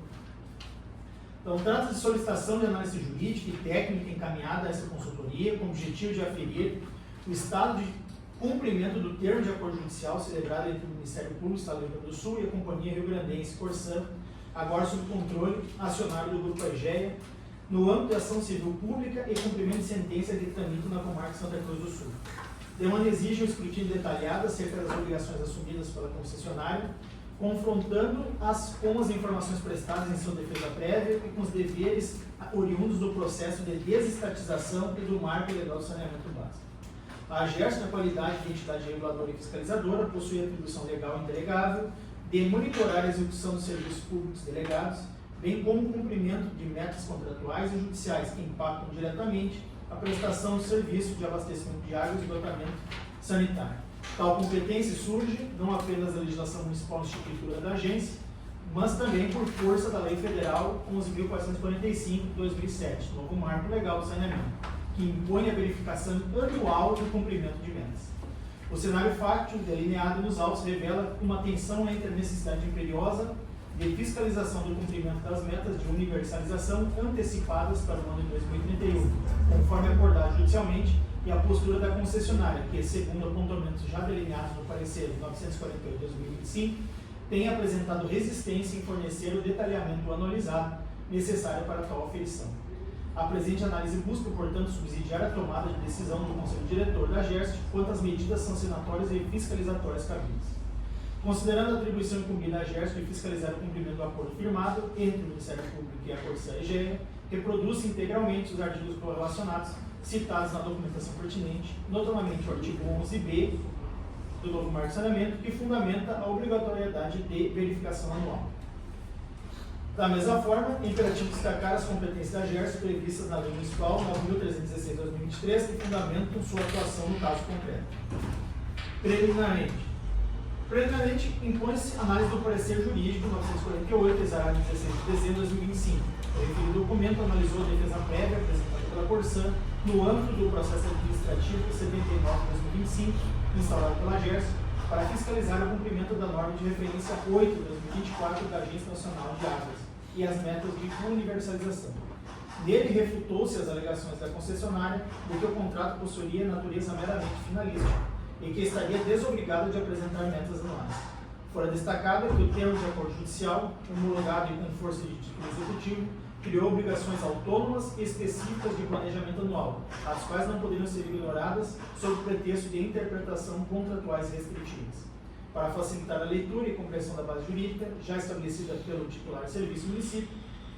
Então, trata-se de solicitação de análise jurídica e técnica encaminhada a essa consultoria com o objetivo de aferir o estado de cumprimento do termo de acordo judicial celebrado entre o Ministério Público do Estado do Rio Grande do Sul e a Companhia Rio Grandense Corsã, agora sob controle acionário do Grupo EGEA, no âmbito da ação civil pública e cumprimento de sentença de trâmite na comarca de Santa Cruz do Sul. Demanda exige um escrutínio detalhado acerca das obrigações assumidas pela concessionária, confrontando-as com as informações prestadas em sua defesa prévia e com os deveres oriundos do processo de desestatização e do marco legal do saneamento básico. A AGERS, na qualidade de entidade reguladora e fiscalizadora, possui atribuição legal indelegável de monitorar a execução dos serviços públicos delegados, bem como o cumprimento de metas contratuais e judiciais que impactam diretamente a prestação do serviço de abastecimento de água e esgotamento sanitário. Tal competência surge não apenas da legislação municipal institutiva da agência, mas também por força da Lei Federal 11.445 de 2007, novo marco legal do saneamento, que impõe a verificação anual do cumprimento de metas. O cenário fáctico delineado nos autos revela uma tensão entre a necessidade imperiosa de fiscalização do cumprimento das metas de universalização antecipadas para o ano de 2031, conforme acordado judicialmente, e a postura da concessionária, que, segundo apontamentos já delineados no parecer 948/2025, tem apresentado resistência em fornecer o detalhamento anualizado necessário para tal aferição. A presente análise busca, portanto, subsidiar a tomada de decisão do Conselho Diretor da GERST quanto às medidas sancionatórias e fiscalizatórias cabidas. Considerando a atribuição incumbida à GERST de fiscalizar o cumprimento do acordo firmado entre o Ministério Público e a Corsã EGEA, reproduz integralmente os artigos correlacionados citados na documentação pertinente, notamment o artigo 11b do novo Marco de Saneamento, que fundamenta a obrigatoriedade de verificação anual. Da mesma forma, é imperativo destacar as competências da GERST previstas na Lei Municipal 9.316/2023, que fundamentam sua atuação no caso concreto. Preliminarmente, impõe-se análise do parecer jurídico 948, exarado em 16 de dezembro de 2025. O referido documento analisou a defesa prévia apresentada pela Corsã no âmbito do processo administrativo 79/2025, instaurado pela GERST, para fiscalizar o cumprimento da norma de referência 8/2024 da Agência Nacional de Águas e as metas de universalização. Nele refutou-se as alegações da concessionária de que o contrato possuía natureza meramente finalística e que estaria desobrigado de apresentar metas anuais. Fora destacado que o termo de acordo judicial, homologado e com força de título executivo, criou obrigações autônomas e específicas de planejamento anual, as quais não poderiam ser ignoradas sob o pretexto de interpretação contratuais restritivas. Para facilitar a leitura e compreensão da base jurídica, já estabelecida pelo titular de serviço do município,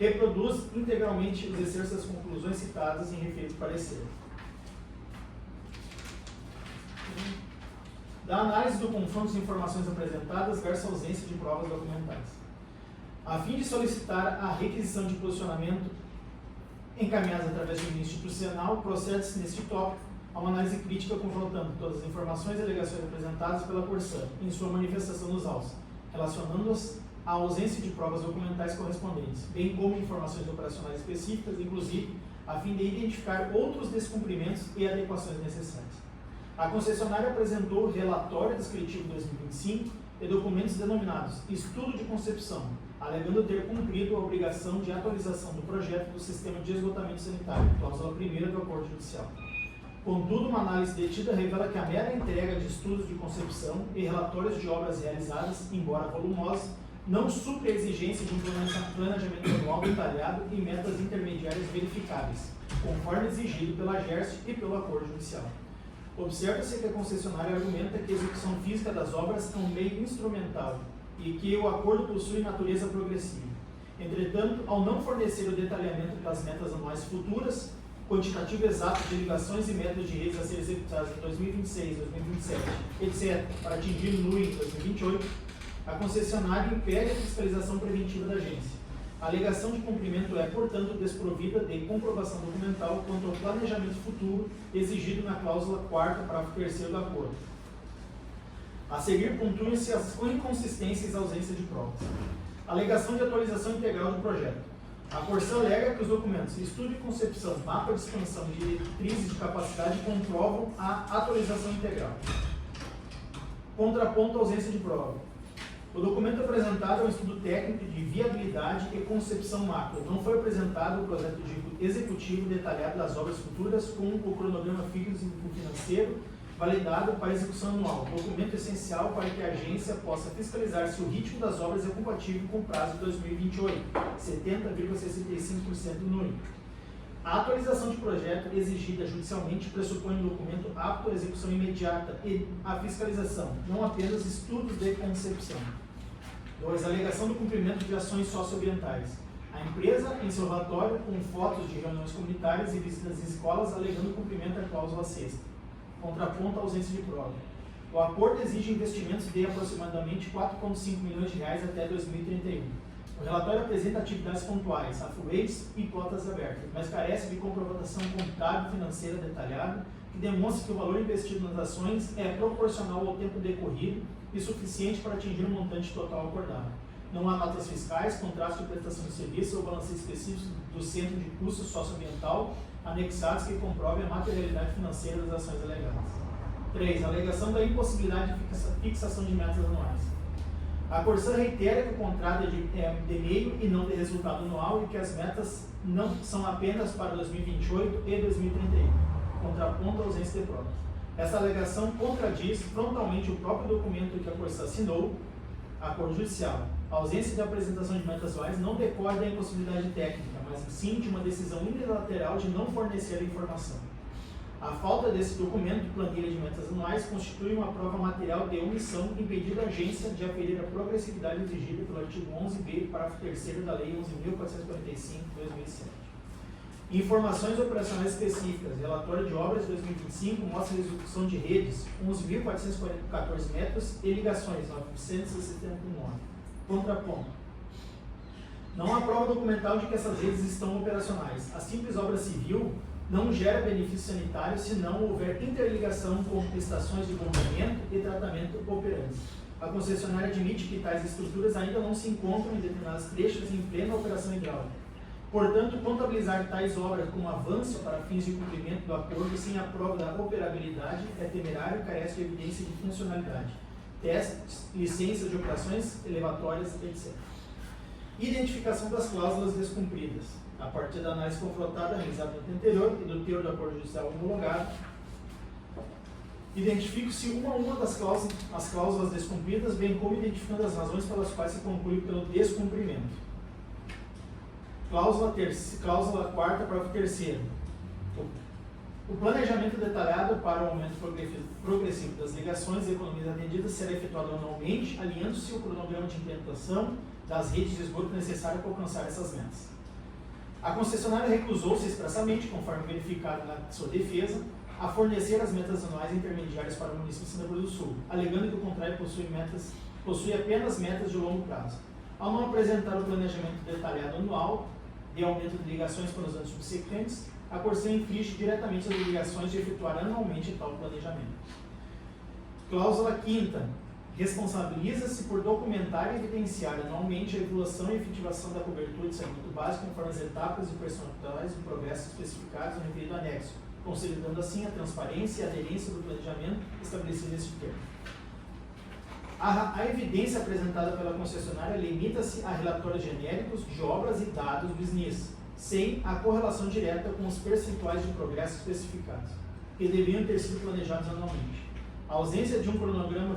reproduz integralmente os excertos das conclusões citadas em referido parecer. Da análise do conjunto de informações apresentadas versa a ausência de provas documentais. A fim de solicitar a requisição de posicionamento encaminhadas através do início institucional, procede-se neste tópico a uma análise crítica confrontando todas as informações e alegações apresentadas pela Corsã em sua manifestação nos autos, relacionando-as à ausência de provas documentais correspondentes, bem como informações operacionais específicas, inclusive a fim de identificar outros descumprimentos e adequações necessárias. A concessionária apresentou o relatório descritivo 2025 e documentos denominados Estudo de Concepção, alegando ter cumprido a obrigação de atualização do projeto do sistema de esgotamento sanitário, cláusula 1ª do acordo judicial. Contudo, uma análise detida revela que a mera entrega de estudos de concepção e relatórios de obras realizadas, embora volumosos, não supre a exigência de um planejamento anual detalhado e metas intermediárias verificáveis, conforme exigido pela GERST e pelo acordo judicial. Observa-se que a concessionária argumenta que a execução física das obras é um meio instrumental e que o acordo possui natureza progressiva. Entretanto, ao não fornecer o detalhamento das metas anuais futuras, quantitativo exato de ligações e metas de redes a ser executadas em 2026, 2027, etc., para atingir o NUI em 2028, a concessionária impede a fiscalização preventiva da agência. A alegação de cumprimento é, portanto, desprovida de comprovação documental quanto ao planejamento futuro exigido na cláusula 4ª, parágrafo 3º do acordo. A seguir, pontuam-se as inconsistências e ausência de provas. Alegação de atualização integral do projeto. A Corsã alega que os documentos Estudo de Concepção, Mapa de Expansão e Diretrizes de Capacidade comprovam a atualização integral. Contraponto à ausência de prova. O documento apresentado é um estudo técnico de viabilidade e concepção macro. Não foi apresentado o projeto executivo detalhado das obras futuras com o cronograma financeiro validado para execução anual, documento essencial para que a agência possa fiscalizar se o ritmo das obras é compatível com o prazo de 2028, 70,65% do NUI. A atualização de projeto exigida judicialmente pressupõe um documento apto à execução imediata e à fiscalização, não apenas estudos de concepção. 2. Alegação do cumprimento de ações socioambientais. A empresa, em seu relatório, com fotos de reuniões comunitárias e visitas em escolas, alegando o cumprimento da cláusula 6ª. Contraponto à ausência de prova. O acordo exige investimentos de aproximadamente R$ 4,5 milhões até 2031. O relatório apresenta atividades pontuais, afueiros e cotas abertas, mas carece de comprovação contábil financeira detalhada que demonstre que o valor investido nas ações é proporcional ao tempo decorrido e suficiente para atingir o montante total acordado. Não há notas fiscais, contratos de prestação de serviço ou balanços específicos do Centro de Custo Socioambiental anexados que comprovem a materialidade financeira das ações alegadas. 3. Alegação da impossibilidade de fixação de metas anuais. A Corsã reitera que o contrato é de meio e não de resultado anual e que as metas não são apenas para 2028 e 2031, contraponto à ausência de provas. Essa alegação contradiz frontalmente o próprio documento que a Corsã assinou, acordo judicial. A ausência de apresentação de metas anuais não decorre da impossibilidade técnica, mas sim de uma decisão unilateral de não fornecer a informação. A falta desse documento, planilha de metas anuais, constitui uma prova material de omissão impedindo a agência de aferir a progressividade exigida pelo artigo 11b, parágrafo 3º da Lei 11.445/2007. Informações operacionais específicas. Relatório de obras de 2025 mostra a execução de redes 11.414 metros e ligações 979. Contraponto. Não há prova documental de que essas redes estão operacionais. A simples obra civil não gera benefício sanitário se não houver interligação com estações de bombeamento e tratamento operantes. A concessionária admite que tais estruturas ainda não se encontram em determinados trechos em plena operação hidráulica. Portanto, contabilizar tais obras como avanço para fins de cumprimento do acordo sem a prova da operabilidade é temerário e carece de evidência de funcionalidade, testes, licenças de operações elevatórias, etc. Identificação das cláusulas descumpridas. A partir da análise confrontada realizada no ano anterior e do teor do acordo judicial homologado, identifique-se uma a uma das cláusulas descumpridas, bem como identificando as razões pelas quais se conclui pelo descumprimento. Cláusula 4ª, parágrafo 3º. O planejamento detalhado para o aumento progressivo das ligações e economias atendidas será efetuado anualmente, alinhando-se o cronograma de implementação das redes de esgoto necessário para alcançar essas metas. A concessionária recusou-se expressamente, conforme verificado na sua defesa, a fornecer as metas anuais intermediárias para o município de Santa Cruz do Sul, alegando que o contrato possui apenas metas de longo prazo. Ao não apresentar o planejamento detalhado anual de aumento de ligações para os anos subsequentes, a Corsã infringe diretamente as obrigações de efetuar anualmente tal planejamento. Cláusula 5ª. Responsabiliza-se por documentar e evidenciar anualmente a evolução e efetivação da cobertura de saneamento básico conforme as etapas e percentuais do progresso especificados no referido anexo, consolidando assim a transparência e a aderência do planejamento estabelecido nesse termo. A evidência apresentada pela concessionária limita-se a relatórios genéricos de obras e dados do SNIS, sem a correlação direta com os percentuais de progresso especificados, que deveriam ter sido planejados anualmente. A ausência de um cronograma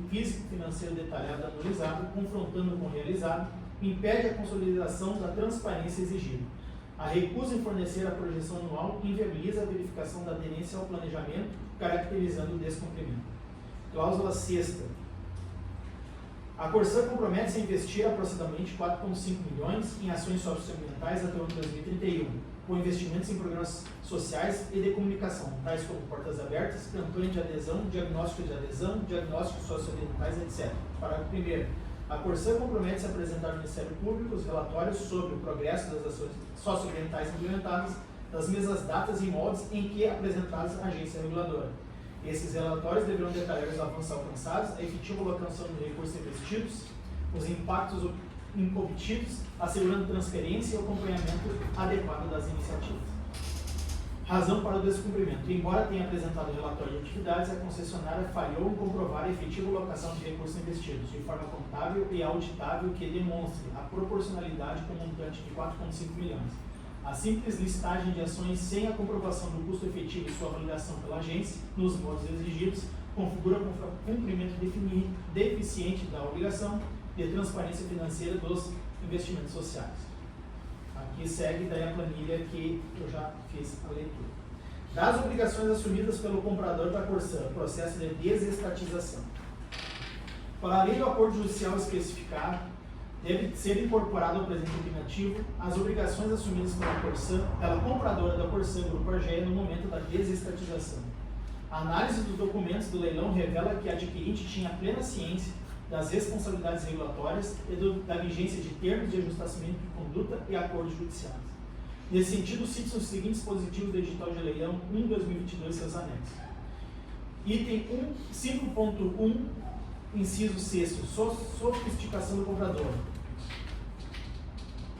físico-financeiro detalhado anualizado, confrontando com o realizado, impede a consolidação da transparência exigida. A recusa em fornecer a projeção anual inviabiliza a verificação da aderência ao planejamento, caracterizando o descumprimento. Cláusula 6ª. A Corsã compromete-se a investir aproximadamente 4,5 milhões em ações socioambientais até o ano 2031, com investimentos em programas sociais e de comunicação, tais como portas abertas, campanha de adesão, diagnósticos socioambientais, etc. Parágrafo 1º. A Corsã compromete-se a apresentar ao Ministério Público os relatórios sobre o progresso das ações socioambientais implementadas, das mesmas datas e moldes em que apresentadas à agência reguladora. Esses relatórios deverão detalhar os avanços alcançados, a efetiva alocação de recursos investidos, os impactos obtidos, assegurando transferência e acompanhamento adequado das iniciativas. Razão para o descumprimento. Embora tenha apresentado o relatório de atividades, a concessionária falhou em comprovar a efetiva alocação de recursos investidos, de forma contábil e auditável que demonstre a proporcionalidade com um montante de 4,5 milhões. A simples listagem de ações sem a comprovação do custo efetivo e sua validação pela agência, nos modos exigidos, configura cumprimento deficiente da obrigação de transparência financeira dos investimentos sociais. Aqui segue daí a planilha que eu já fiz a leitura. Das obrigações assumidas pelo comprador da Corsã, processo de desestatização. Para além do acordo judicial especificado, deve ser incorporado ao presente opinativo as obrigações assumidas pela compradora da Corsã Grupo Argéia no momento da desestatização. A análise dos documentos do leilão revela que a adquirente tinha plena ciência das responsabilidades regulatórias e da vigência de termos de ajustamento de conduta e acordos judiciais. Nesse sentido, citam os seguintes dispositivos do edital de leilão 1/2022 e seus anexos. Item 5.1, inciso 6º, sofisticação do comprador.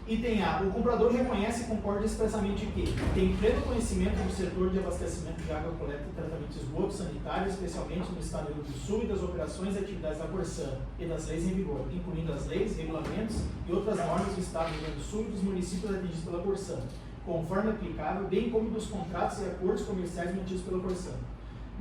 Item A. O comprador reconhece e concorda expressamente que tem pleno conhecimento do setor de abastecimento de água, coleta e tratamento de esgoto sanitário, especialmente no Estado do Rio Grande do Sul, e das operações e atividades da Corsã e das leis em vigor, incluindo as leis, regulamentos e outras normas do Estado do Rio Grande do Sul e dos municípios atingidos pela Corsã, conforme aplicável, bem como dos contratos e acordos comerciais mantidos pela Corsã,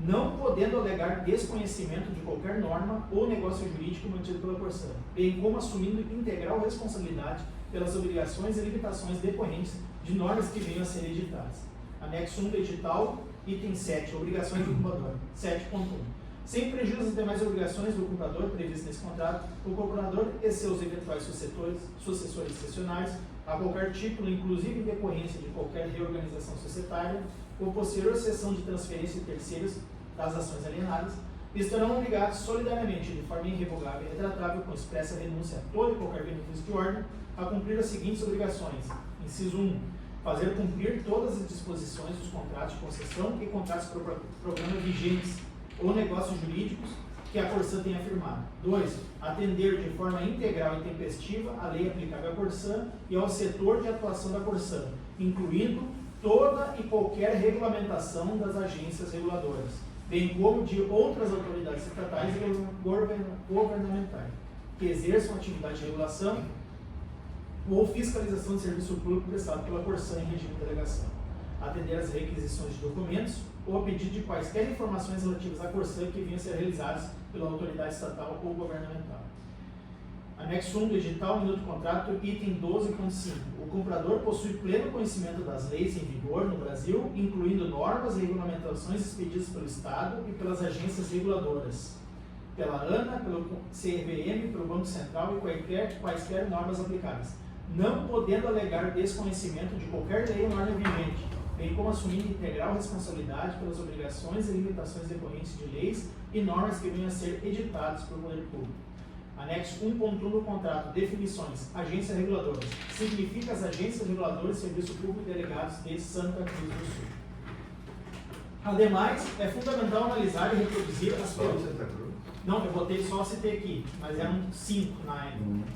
não podendo alegar desconhecimento de qualquer norma ou negócio jurídico mantido pela Corsã, bem como assumindo integral responsabilidade pelas obrigações e limitações decorrentes de normas que venham a ser editadas. Anexo 1 do edital, item 7, obrigações do comprador. 7.1. Sem prejuízo das demais obrigações do comprador previstas nesse contrato, o comprador e seus eventuais sucessores cessionários, a qualquer título, inclusive em decorrência de qualquer reorganização societária, ou posterior cessão de transferência de terceiros das ações alienadas, estarão obrigados solidariamente, de forma irrevogável e retratável, com expressa renúncia a todo e qualquer benefício de ordem, a cumprir as seguintes obrigações. Inciso 1. Fazer cumprir todas as disposições dos contratos de concessão e contratos por programa vigentes ou negócios jurídicos que a Corsã tenha firmado. 2. Atender de forma integral e tempestiva a lei aplicável à Corsã e ao setor de atuação da Corsã, incluindo toda e qualquer regulamentação das agências reguladoras, bem como de outras autoridades estatais e governamentais que exerçam atividade de regulação ou fiscalização de serviço público prestado pela Corsã em regime de delegação. Atender às requisições de documentos ou a pedido de quaisquer informações relativas à Corsã que venham a ser realizadas pela autoridade estatal ou governamental. Anexo 1 do edital, minuto do contrato, item 12.5. O comprador possui pleno conhecimento das leis em vigor no Brasil, incluindo normas e regulamentações expedidas pelo Estado e pelas agências reguladoras, pela ANA, pelo CVM, pelo Banco Central e quaisquer normas aplicáveis, não podendo alegar desconhecimento de qualquer lei ou norma vigente, bem como assumindo integral responsabilidade pelas obrigações e limitações decorrentes de leis e normas que venham a ser editadas pelo poder público. Anexo 1.1 do contrato. Definições. Agência reguladora. Significa as agências reguladoras de serviço público delegados de Santa Cruz do Sul. Ademais, é fundamental analisar e reproduzir as Santa Cruz? Não, eu botei só citei aqui, mas eram 5 na época.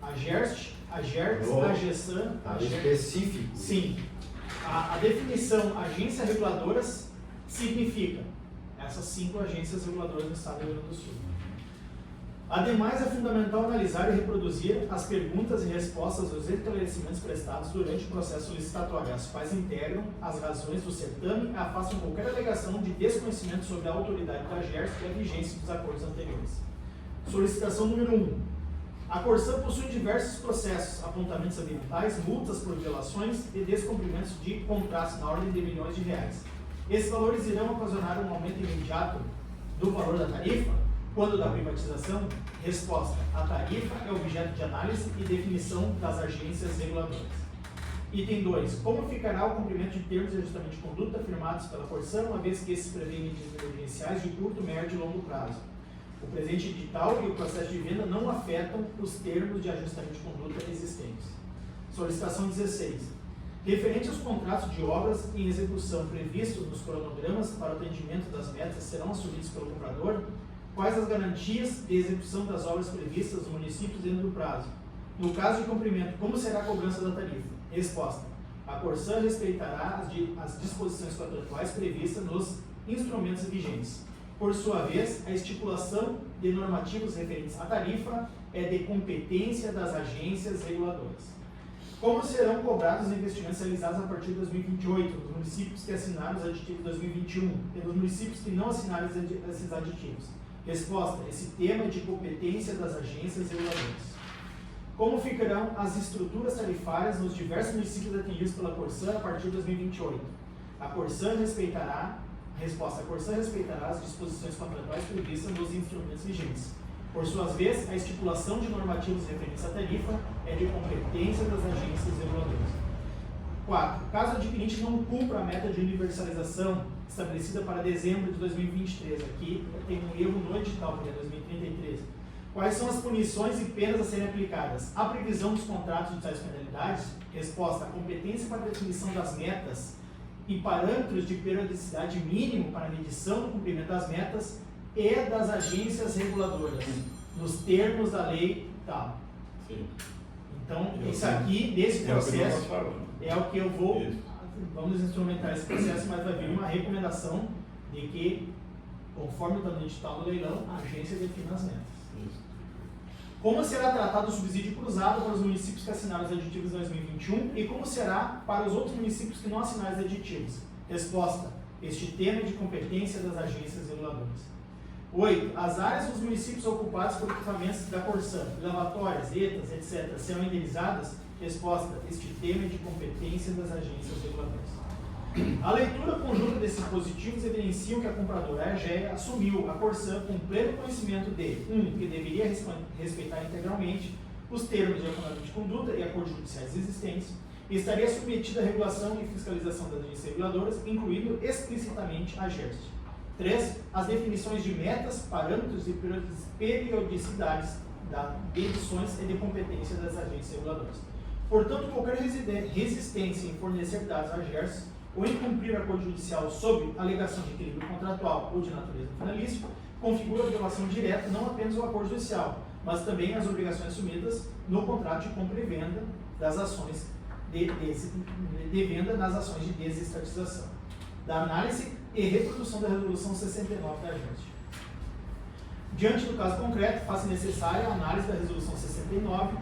A GERS, a GESAN, a GERS. Específico. Sim. A definição agências reguladoras significa essas 5 agências reguladoras do Estado do Rio Grande do Sul. Ademais, é fundamental analisar e reproduzir as perguntas e respostas aos esclarecimentos prestados durante o processo licitatório, as quais integram as razões do certame e afastam qualquer alegação de desconhecimento sobre a autoridade da GERS e a vigência dos acordos anteriores. Solicitação número 1. A Corsã possui diversos processos, apontamentos ambientais, multas por violações e descumprimentos de contratos na ordem de milhões de reais. Esses valores irão ocasionar um aumento imediato do valor da tarifa quando da privatização? Resposta. A tarifa é objeto de análise e definição das agências reguladoras. Item 2. Como ficará o cumprimento de termos de ajustamento de conduta firmados pela Corsã, uma vez que esses prevêem medidas emergenciais de curto, médio e longo prazo? O presente edital e o processo de venda não afetam os termos de ajustamento de conduta existentes. Solicitação 16. Referente aos contratos de obras em execução previstos nos cronogramas para o atendimento das metas serão assumidos pelo comprador, quais as garantias de execução das obras previstas nos municípios dentro do prazo? No caso de cumprimento, como será a cobrança da tarifa? Resposta. A Corsã respeitará as disposições contratuais previstas nos instrumentos vigentes. Por sua vez, a estipulação de normativos referentes à tarifa é de competência das agências reguladoras. Como serão cobrados os investimentos realizados a partir de 2028 dos municípios que assinaram os aditivos de 2021 e dos municípios que não assinaram esses aditivos? Resposta. Esse tema é de competência das agências reguladoras. Como ficarão as estruturas tarifárias nos diversos municípios atingidos pela Corsã a partir de 2028? A Corsã respeitará, resposta, a Corsã respeitará as disposições contratuais previstas nos instrumentos vigentes. Por sua vez, a estipulação de normativos referentes à tarifa é de competência das agências reguladoras. 4. Caso o adquirente não cumpra a meta de universalização estabelecida para dezembro de 2023, aqui tem um erro no edital, que é 2033. Quais são as punições e penas a serem aplicadas? A previsão dos contratos de tais penalidades? Resposta. A competência para a definição das metas e parâmetros de periodicidade mínimo para a medição do cumprimento das metas é das agências reguladoras, nos termos da lei tal. Sim. Então, isso aqui, desse É o que nós processo, falamos. é o que eu vou, Isso. vamos instrumentar esse processo, mas vai vir uma recomendação de que, conforme está no edital do leilão, a agência defina as metas. Isso. Como será tratado o subsídio cruzado para os municípios que assinaram os aditivos em 2021 e como será para os outros municípios que não assinaram os aditivos? Resposta: este tema é de competência das agências reguladoras. 8. As áreas dos municípios ocupadas por equipamentos da Corsan, lavatórias, ETAs, etc., serão indenizadas? Resposta: este tema é de competência das agências reguladoras. A leitura conjunta desses dispositivos evidenciam que a compradora, a AGEA, assumiu a Corsan com pleno conhecimento de 1. Que deveria respeitar integralmente os termos de acordo de conduta e acordos judiciais existentes e estaria submetida à regulação e fiscalização das agências reguladoras, incluindo explicitamente a GERST. 3. As definições de metas, parâmetros e periodicidades de edições e de competência das agências reguladoras. Portanto, qualquer resistência em fornecer dados à GERST ou em cumprir acordo judicial sob alegação de equilíbrio contratual ou de natureza finalística, configura a violação direta não apenas ao acordo judicial, mas também às obrigações assumidas no contrato de compra e venda das ações de venda nas ações de desestatização, da análise e reprodução da resolução 69 da agência. Diante do caso concreto, faz-se necessária a análise da resolução 69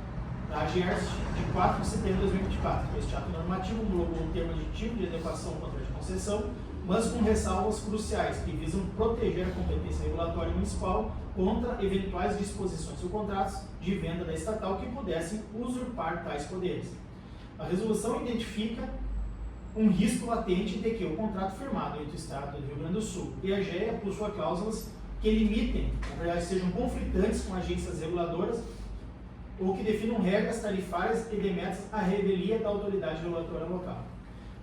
da AGERST de 4 de setembro de 2024. Este ato normativo homologou o termo aditivo de adequação ao contrato de concessão, mas com ressalvas cruciais que visam proteger a competência regulatória municipal contra eventuais disposições ou contratos de venda da estatal que pudessem usurpar tais poderes. A resolução identifica um risco latente de que o contrato firmado entre o Estado do Rio Grande do Sul e a AGEA possua cláusulas que limitem, na verdade, sejam conflitantes com agências reguladoras ou que definam regras tarifárias e demetas à revelia da autoridade regulatória local.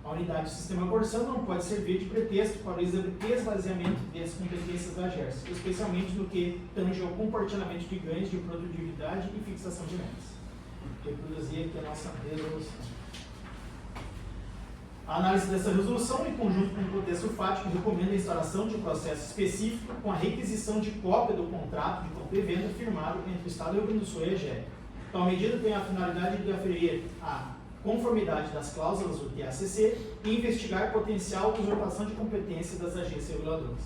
A unidade do sistema Corsan não pode servir de pretexto para o esvaziamento das competências da AGERS, especialmente no que tange ao compartilhamento de ganhos de produtividade e fixação de metas. Reproduzir aqui a nossa resolução. A análise dessa resolução, em conjunto com o contexto fático, recomenda a instauração de um processo específico com a requisição de cópia do contrato de compra e venda firmado entre o Estado do Rio Grande do Sul e a AGEA. Tal medida tem a finalidade de aferir a conformidade das cláusulas do TACC e investigar potencial usurpação de competência das agências reguladoras.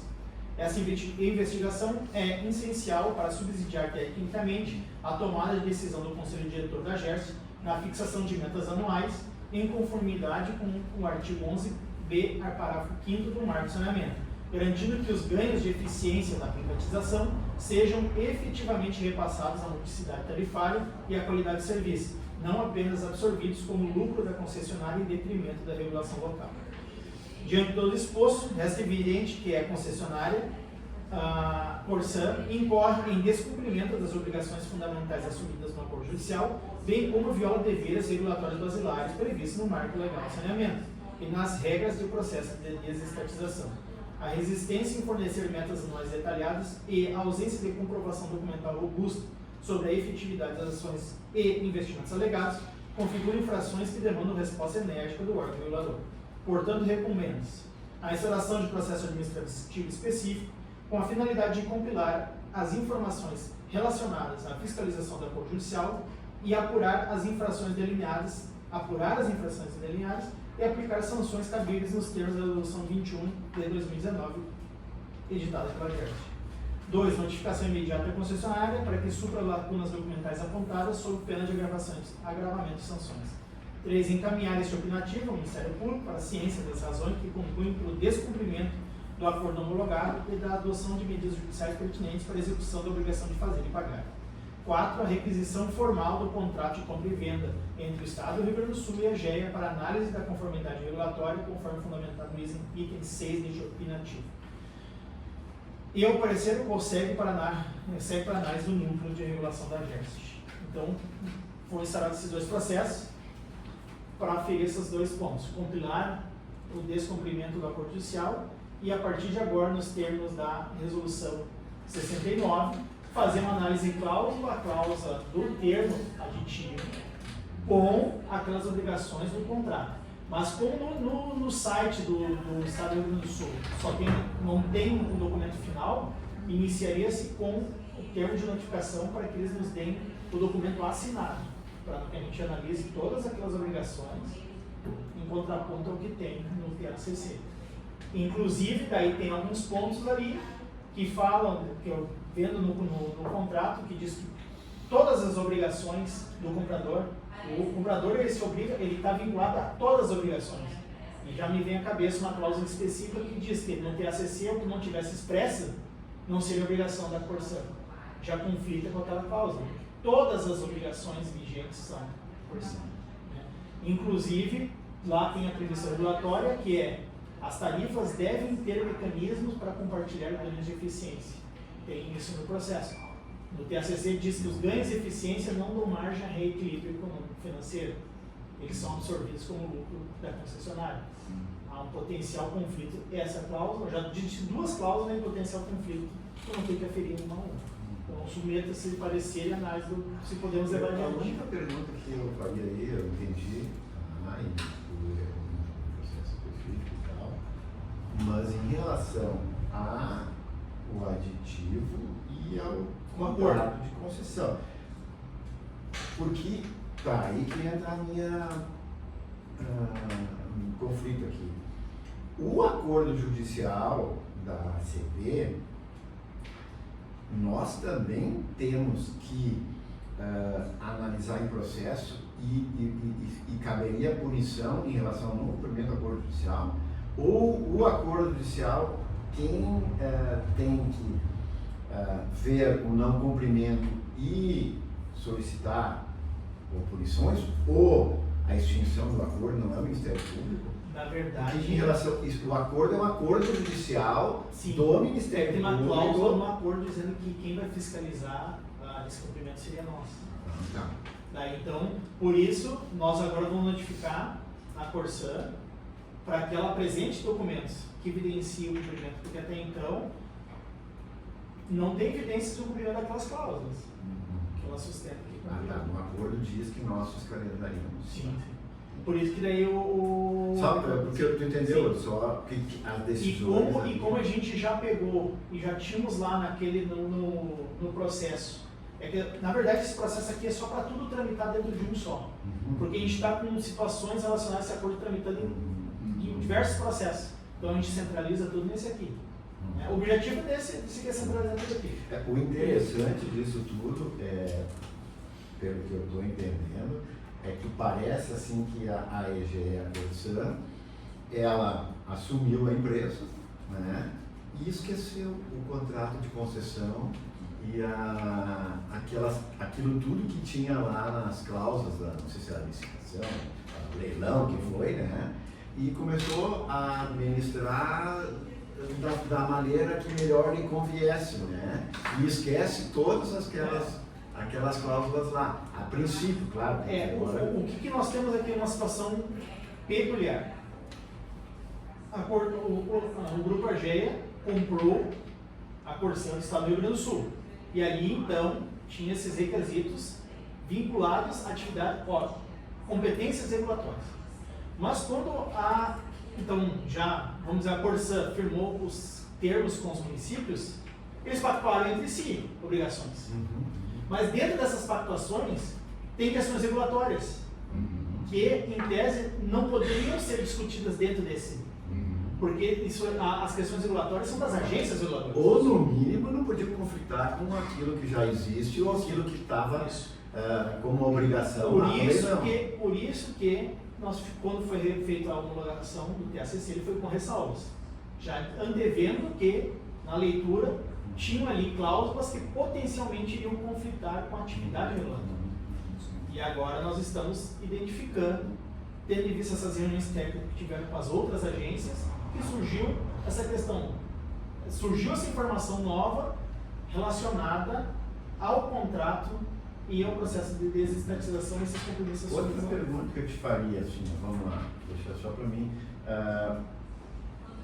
Essa investigação é essencial para subsidiar tecnicamente a tomada de decisão do Conselho Diretor da AGERS na fixação de metas anuais em conformidade com o artigo 11b, parágrafo 5º do Marco de Saneamento, garantindo que os ganhos de eficiência da privatização sejam efetivamente repassados à multiplicidade tarifária e à qualidade de serviço, não apenas absorvidos como lucro da concessionária em detrimento da regulação local. Diante de todo exposto, resta evidente que a concessionária Corsan incorre em descumprimento das obrigações fundamentais assumidas no acordo judicial, bem como viola deveres regulatórios basilares previstos no marco legal de saneamento e nas regras do processo de desestatização. A resistência em fornecer metas anuais detalhadas e a ausência de comprovação documental robusta sobre a efetividade das ações e investimentos alegados configuram infrações que demandam resposta enérgica do órgão regulador. Portanto, recomenda-se a instauração de processo administrativo específico com a finalidade de compilar as informações relacionadas à fiscalização do acordo judicial e apurar as infrações delineadas e aplicar sanções cabíveis nos termos da Resolução 21 de 2019, editada pela AGERS. 2. Notificação imediata à concessionária para que supra lacunas documentais apontadas sob pena de agravamento de sanções. 3. Encaminhar este opinativo ao Ministério Público para a ciência das razões que concluem pelo descumprimento do acordo homologado e da adoção de medidas judiciais pertinentes para a execução da obrigação de fazer e pagar. 4. A requisição formal do contrato de compra e venda entre o Estado do Rio Grande do Sul e a AGEA para análise da conformidade regulatória, conforme fundamentado no item 6 deste opinativo. E o parecer segue para análise do núcleo de regulação da AGERS. Então, foram instaurados esses dois processos para aferir esses dois pontos: compilar o descumprimento do acordo judicial e, a partir de agora, nos termos da resolução 69, fazer uma análise cláusula a cláusula do termo aditivo com aquelas obrigações do contrato. Mas como no site do Estado do Rio Grande do Sul não tem um documento final, iniciaria-se com o termo de notificação para que eles nos deem o documento assinado. para que a gente analise todas aquelas obrigações em contraponto ao que tem no TACC. Inclusive, daí tem alguns pontos ali que falam, que eu vendo no contrato, que diz que todas as obrigações do comprador, o comprador ele se obriga, ele está vinculado a todas as obrigações. E já me vem à cabeça uma cláusula específica que diz que no TACC, o que não tivesse expressa, não seria obrigação da Corsã. Já conflita com aquela cláusula. Todas as obrigações vigentes são Corsã. Né? Inclusive, lá tem a previsão regulatória, que é as tarifas devem ter mecanismos para compartilhar ganhos de eficiência. Tem isso no processo. No TACC diz que os ganhos de eficiência não dão margem a reequilíbrio econômico financeiro. Eles são absorvidos como lucro da concessionária. Há um potencial conflito. Essa cláusula, já disse duas cláusulas em potencial conflito, que não tem que aferir uma a outra. Então, submeta-se parecer e análise se podemos levar A adiante. única pergunta que eu faria aí, eu entendi, e tudo é um processo específico e tal, mas em relação ao aditivo e ao contrato de concessão. Porque, tá, aí que entra a minha conflito aqui. O acordo judicial da ACP, nós também temos que analisar em processo e caberia punição em relação ao não cumprimento do acordo judicial, ou o acordo judicial quem tem que ver o não cumprimento e solicitar ou punições, ou a extinção do acordo não é o Ministério Público? Na verdade, Porque em relação a isso, o acordo é um acordo judicial sim, do Ministério tem uma Público. cláusula no acordo dizendo que quem vai fiscalizar a descumprimento seria nós. Tá. Daí, então, por isso, nós agora vamos notificar a Corsã para que ela apresente documentos que evidenciem o cumprimento, porque até então não tem evidências do cumprimento daquelas cláusulas que ela sustenta aqui. Tá. No acordo diz que nós fiscalizaríamos. Sim. Por isso que daí o... Só porque tu entendeu, Sim. só que as E decisões... como a gente já pegou e já tínhamos lá naquele, no processo, é que, na verdade, esse processo aqui é só para tudo tramitar dentro de um só. Porque a gente está com situações relacionadas a esse acordo tramitando em diversos processos. Então a gente centraliza tudo nesse aqui. Né? O objetivo desse aqui é centralizar tudo aqui. O interessante disso tudo, pelo que eu estou entendendo, é que parece assim que a EGE, a Corsã, ela assumiu a empresa, né, e esqueceu o contrato de concessão e aquilo tudo que tinha lá nas cláusulas da, não sei se era licitação, leilão que foi, né, e começou a administrar da maneira que melhor lhe conviesse, né, e esquece todas aquelas cláusulas lá, a princípio, claro. O que nós temos aqui é uma situação peculiar. O Grupo Argeia comprou a Corsã do Estado do Rio Grande do Sul. E ali, então, tinha esses requisitos vinculados à atividade, competências regulatórias. Mas quando então, já, vamos dizer, a Corsã firmou os termos com os municípios, eles pactuaram entre si obrigações. Mas dentro dessas pactuações, tem questões regulatórias, que, em tese, não poderiam ser discutidas dentro desse. Porque as questões regulatórias são das agências regulatórias. Ou, no mínimo, não podia conflitar com aquilo que já existe ou aquilo que estava como obrigação. Por isso que nós, quando foi feita a homologação do TACC, ele foi com ressalvas, já antevendo que, na leitura, tinham ali cláusulas que potencialmente iriam conflitar com a atividade regulatória. E agora nós estamos identificando, tendo em vista essas reuniões técnicas que tiveram com as outras agências, que surgiu essa questão, surgiu essa informação nova relacionada ao contrato e ao processo de desestatização desses compromissos. Outra pergunta que eu te faria, assim, vamos lá, deixa só para mim,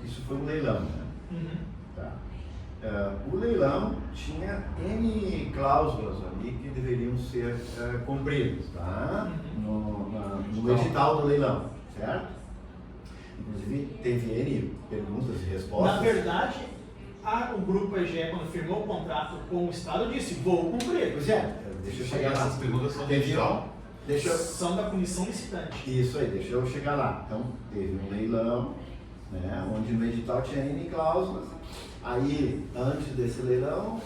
isso foi um leilão, né? Tá. O leilão tinha N cláusulas ali que deveriam ser cumpridas, tá? No edital do leilão, certo? Inclusive teve N perguntas e respostas. Na verdade, o Grupo EGE, quando firmou o contrato com o Estado, disse, vou cumprir. Pois é, deixa eu chegar lá. Essas perguntas são do edital? São da comissão licitante. Isso aí, deixa eu chegar lá. Então, teve um leilão, né, onde no edital tinha N cláusulas. Aí, antes desse leilão,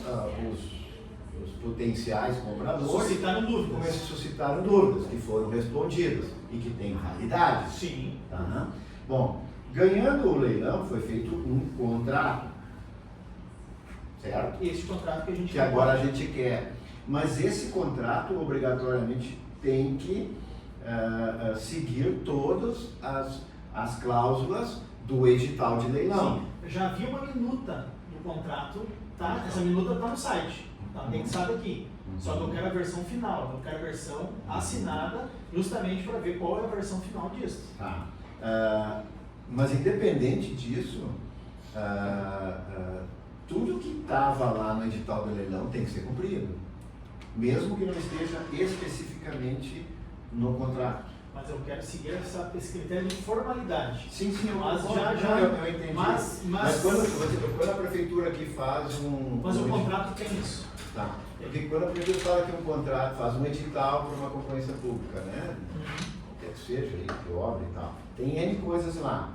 os potenciais compradores suscitaram dúvidas, que foram respondidas e que têm validade. Sim. Tá? Bom, ganhando o leilão, foi feito um contrato, certo? Esse contrato que a gente Que agora a gente quer. Mas esse contrato, obrigatoriamente, tem que seguir todas as cláusulas do edital de leilão. Sim, já havia uma minuta do contrato, tá? Essa minuta está no site, tá anexada aqui. Só que eu quero a versão final, eu quero a versão assinada, justamente para ver qual é a versão final disso. Tá. Mas independente disso, tudo que estava lá no edital do leilão tem que ser cumprido, mesmo que não esteja especificamente no contrato. Mas eu quero seguir esse critério de formalidade. Sim, Mas eu entendi. Mas quando a prefeitura aqui faz Mas o contrato tem isso. Tá. Porque quando a prefeitura fala que um contrato faz um edital para uma concorrência pública, né? Quer que seja, aí, que obra e tal. Tem N coisas lá.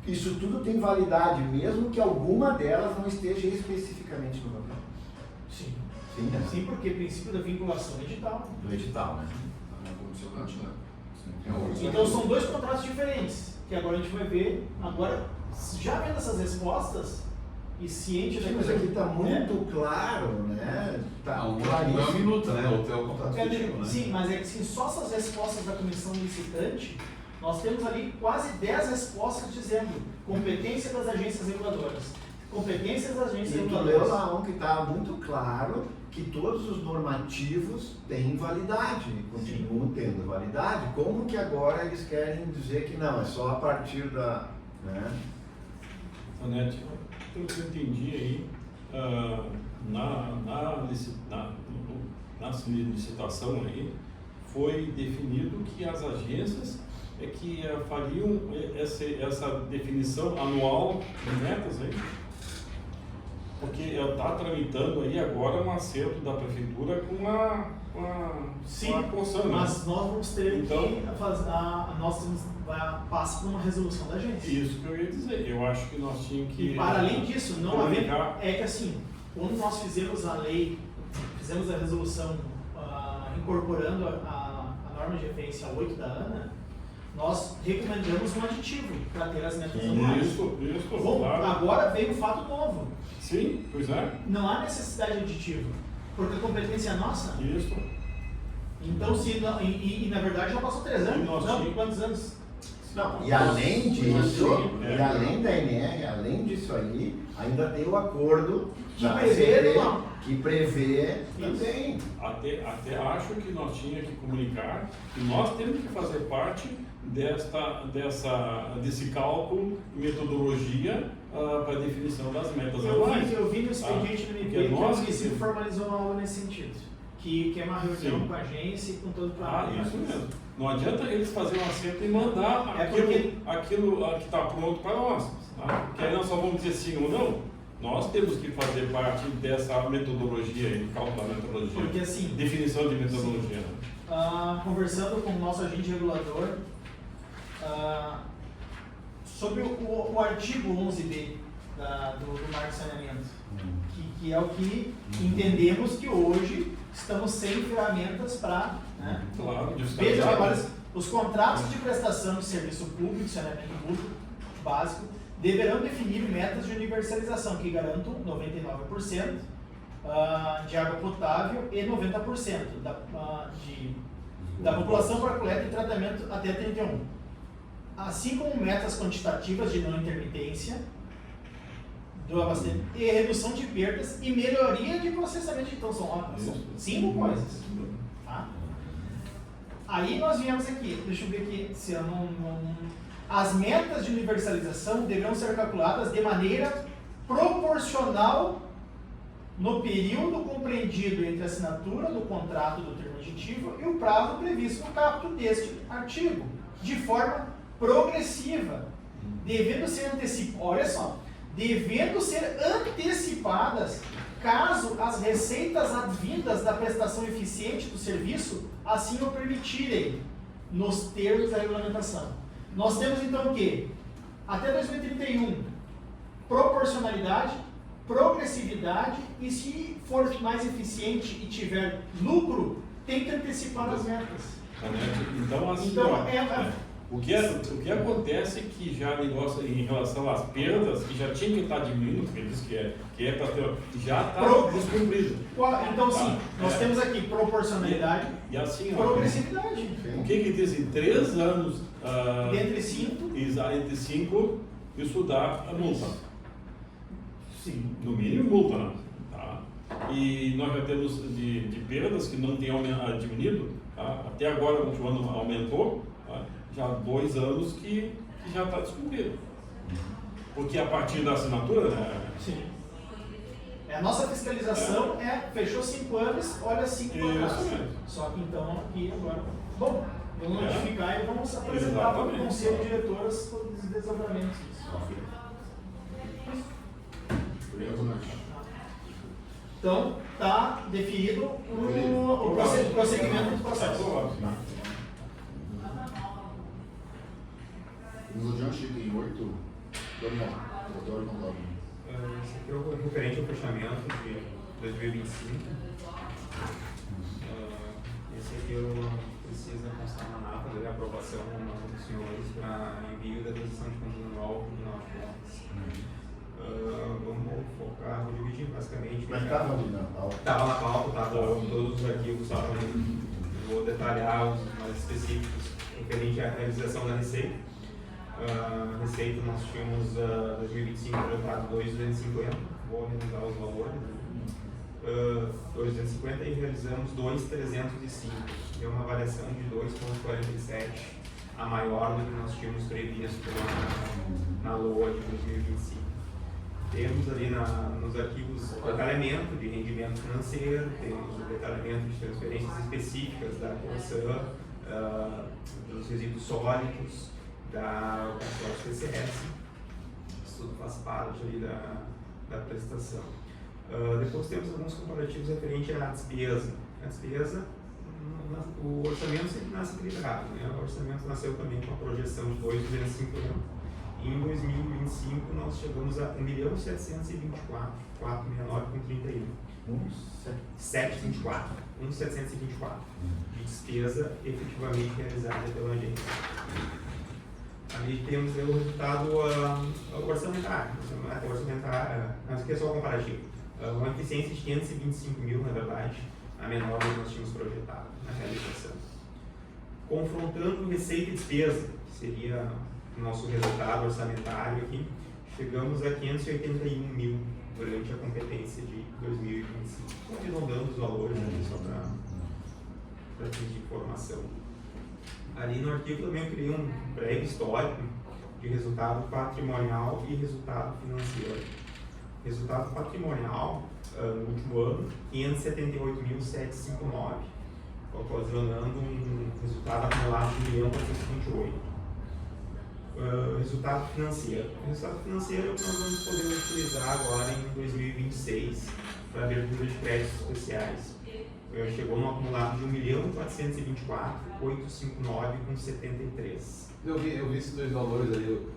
Isso tudo tem validade, mesmo que alguma delas não esteja especificamente no contrato. Sim. Sim, né? Sim, porque o princípio da vinculação edital. Do edital, né? É condicionante, né? Então são dois contratos diferentes, que agora a gente vai ver. Agora, já vendo essas respostas e ciente da Mas aqui está muito claro, né? Tá claríssimo. Não é uma minuta, né? O teu contrato efetivo, né? Sim, mas é que sim, só essas respostas da comissão licitante, nós temos ali quase 10 respostas dizendo competência das agências reguladoras. Competência das agências E tu reguladoras. leu lá um que está muito claro que todos os normativos têm validade, continuam tendo validade. Como que agora eles querem dizer que não, é só a partir da... Né? Anete, pelo que eu entendi aí, na licitação aí, foi definido que as agências que fariam essa definição anual de metas aí, porque está tramitando aí agora um acerto da prefeitura com a Corsã, né? Mas nós vamos ter Então, que fazer, passa por uma resolução da agência. Isso que eu ia dizer, eu acho que nós tínhamos que... E para além disso, não haver, comunicar. é que assim, quando nós fizemos a lei, fizemos a resolução incorporando a norma de referência 8 da ANA, nós recomendamos um aditivo para ter as metas anuais. Isso, Bom, claro. agora veio um fato novo. Sim, pois é. Não há necessidade de aditivo, porque a competência é nossa. Isso. Então, se não, e na verdade já passou 3 anos. E nós Não, tínhamos- quantos anos? Não, e além disso, É. e além da ENR, além disso aí, ainda tem o acordo Que da prevê, ACT, não. que prevê Isso. também. Até acho que nós tínhamos que comunicar que nós temos que fazer parte desse cálculo, metodologia para definição das metas anuais. Eu vi no expediente do MP porque que o nós- município formalizou algo nesse sentido. Que é uma reunião Sim. com a agência e com todo o trabalho. Isso mesmo. Não adianta eles fazerem um acerto e mandar É aquilo que está pronto para nós. Tá? Porque aí nós só vamos dizer sim ou não. Nós temos que fazer parte dessa metodologia aí, cálculo da metodologia. Porque assim, Definição de metodologia. conversando com o nosso agente regulador, sobre o artigo 11B do Marco de Saneamento, que é o que entendemos que hoje estamos sem ferramentas para... Né? Claro, Veja que descartável. agora os contratos de prestação de serviço público, saneamento público básico, deverão definir metas de universalização que garantam 99% de água potável e 90% da população para coleta e tratamento até 31. Assim como metas quantitativas de não intermitência do abastecimento e redução de perdas e melhoria de processamento. Então são 5 coisas. Tá? Aí nós viemos aqui, deixa eu ver aqui se eu não... As metas de universalização deverão ser calculadas de maneira proporcional no período compreendido entre a assinatura do contrato do termo aditivo e o prazo previsto no caput deste artigo, de forma progressiva, devendo ser antecipadas caso as receitas advindas da prestação eficiente do serviço assim o permitirem, nos termos da regulamentação. Nós temos então o quê? Até 2031, proporcionalidade, progressividade e se for mais eficiente e tiver lucro, tem que antecipar as metas. Então, assim, Então, ó, o que acontece é que já negócio em relação às perdas, que já tinha que estar diminuindo, porque ele diz que é para ter, já está descumprido. Então, sim, nós É. temos aqui proporcionalidade, E assim, ó, progressividade. o que diz em 3 anos, Dentre 5, entre 5, isso dá a multa. sim. No mínimo multa, né? Tá? E nós já temos de perdas que não tem diminuído, tá? Até agora o ano aumentou, tá? Já há 2 anos que já está descumprido. Porque a partir da assinatura, né? Sim. A nossa fiscalização fechou 5 anos, olha 5 anos. Isso mesmo. Só que então aqui agora. Bom, vamos notificar e vamos apresentar para o Exatamente. conselho de diretores todos os desdobramentos disso. Obrigado, Nath. Então, está definido o prosseguimento do processo. Vamos adiante, item 8. Daniel, relatório contábil. Esse aqui é o referente ao fechamento de 2025. Esse aqui eu preciso constar na nata da aprovação dos senhores para envio da aquisição de conta anual do Tribunal de Contas. Vamos focar, vou dividir basicamente. Mas estava ali na pauta. Estava na pauta, todos os arquivos estavam ali. Vou detalhar os mais específicos referente à realização da receita. Receita nós tínhamos 2025 projetado 2.250, vou arredondar os valores, 2.250 e realizamos 2.305, deu uma variação de 2,47, a maior do que nós tínhamos previsto na LOA de 2025. Temos ali nos arquivos o detalhamento de rendimento financeiro, temos o detalhamento de transferências específicas da Corsã, dos resíduos sólidos, da consórcio PCS, isso tudo faz parte ali da prestação. Depois temos alguns comparativos referentes à despesa. A despesa, o orçamento sempre nasce equilibrado, né? O orçamento nasceu também com a projeção de 2.250. E em 2025 nós chegamos a 1.724.469,31. 1.724 de despesa efetivamente realizada pela agência. Ali temos o resultado orçamentário, mas aqui é só comparativo. Uma eficiência de 525 mil, na verdade, a menor do que nós tínhamos projetado na realização. Confrontando receita e despesa, que seria o nosso resultado orçamentário aqui, chegamos a 581 mil durante a competência de 2025. Estou arredondando os valores aqui só para fins de informação. Ali no arquivo também eu criei um breve histórico de resultado patrimonial e resultado financeiro. Resultado patrimonial, no último ano, 578.759, ocasionando um resultado acumulado de 1.428. Resultado financeiro. O resultado financeiro é o que nós vamos poder utilizar agora em 2026 para a abertura de créditos especiais. Chegou no acumulado de 1.424.859,73. Eu vi esses dois valores ali.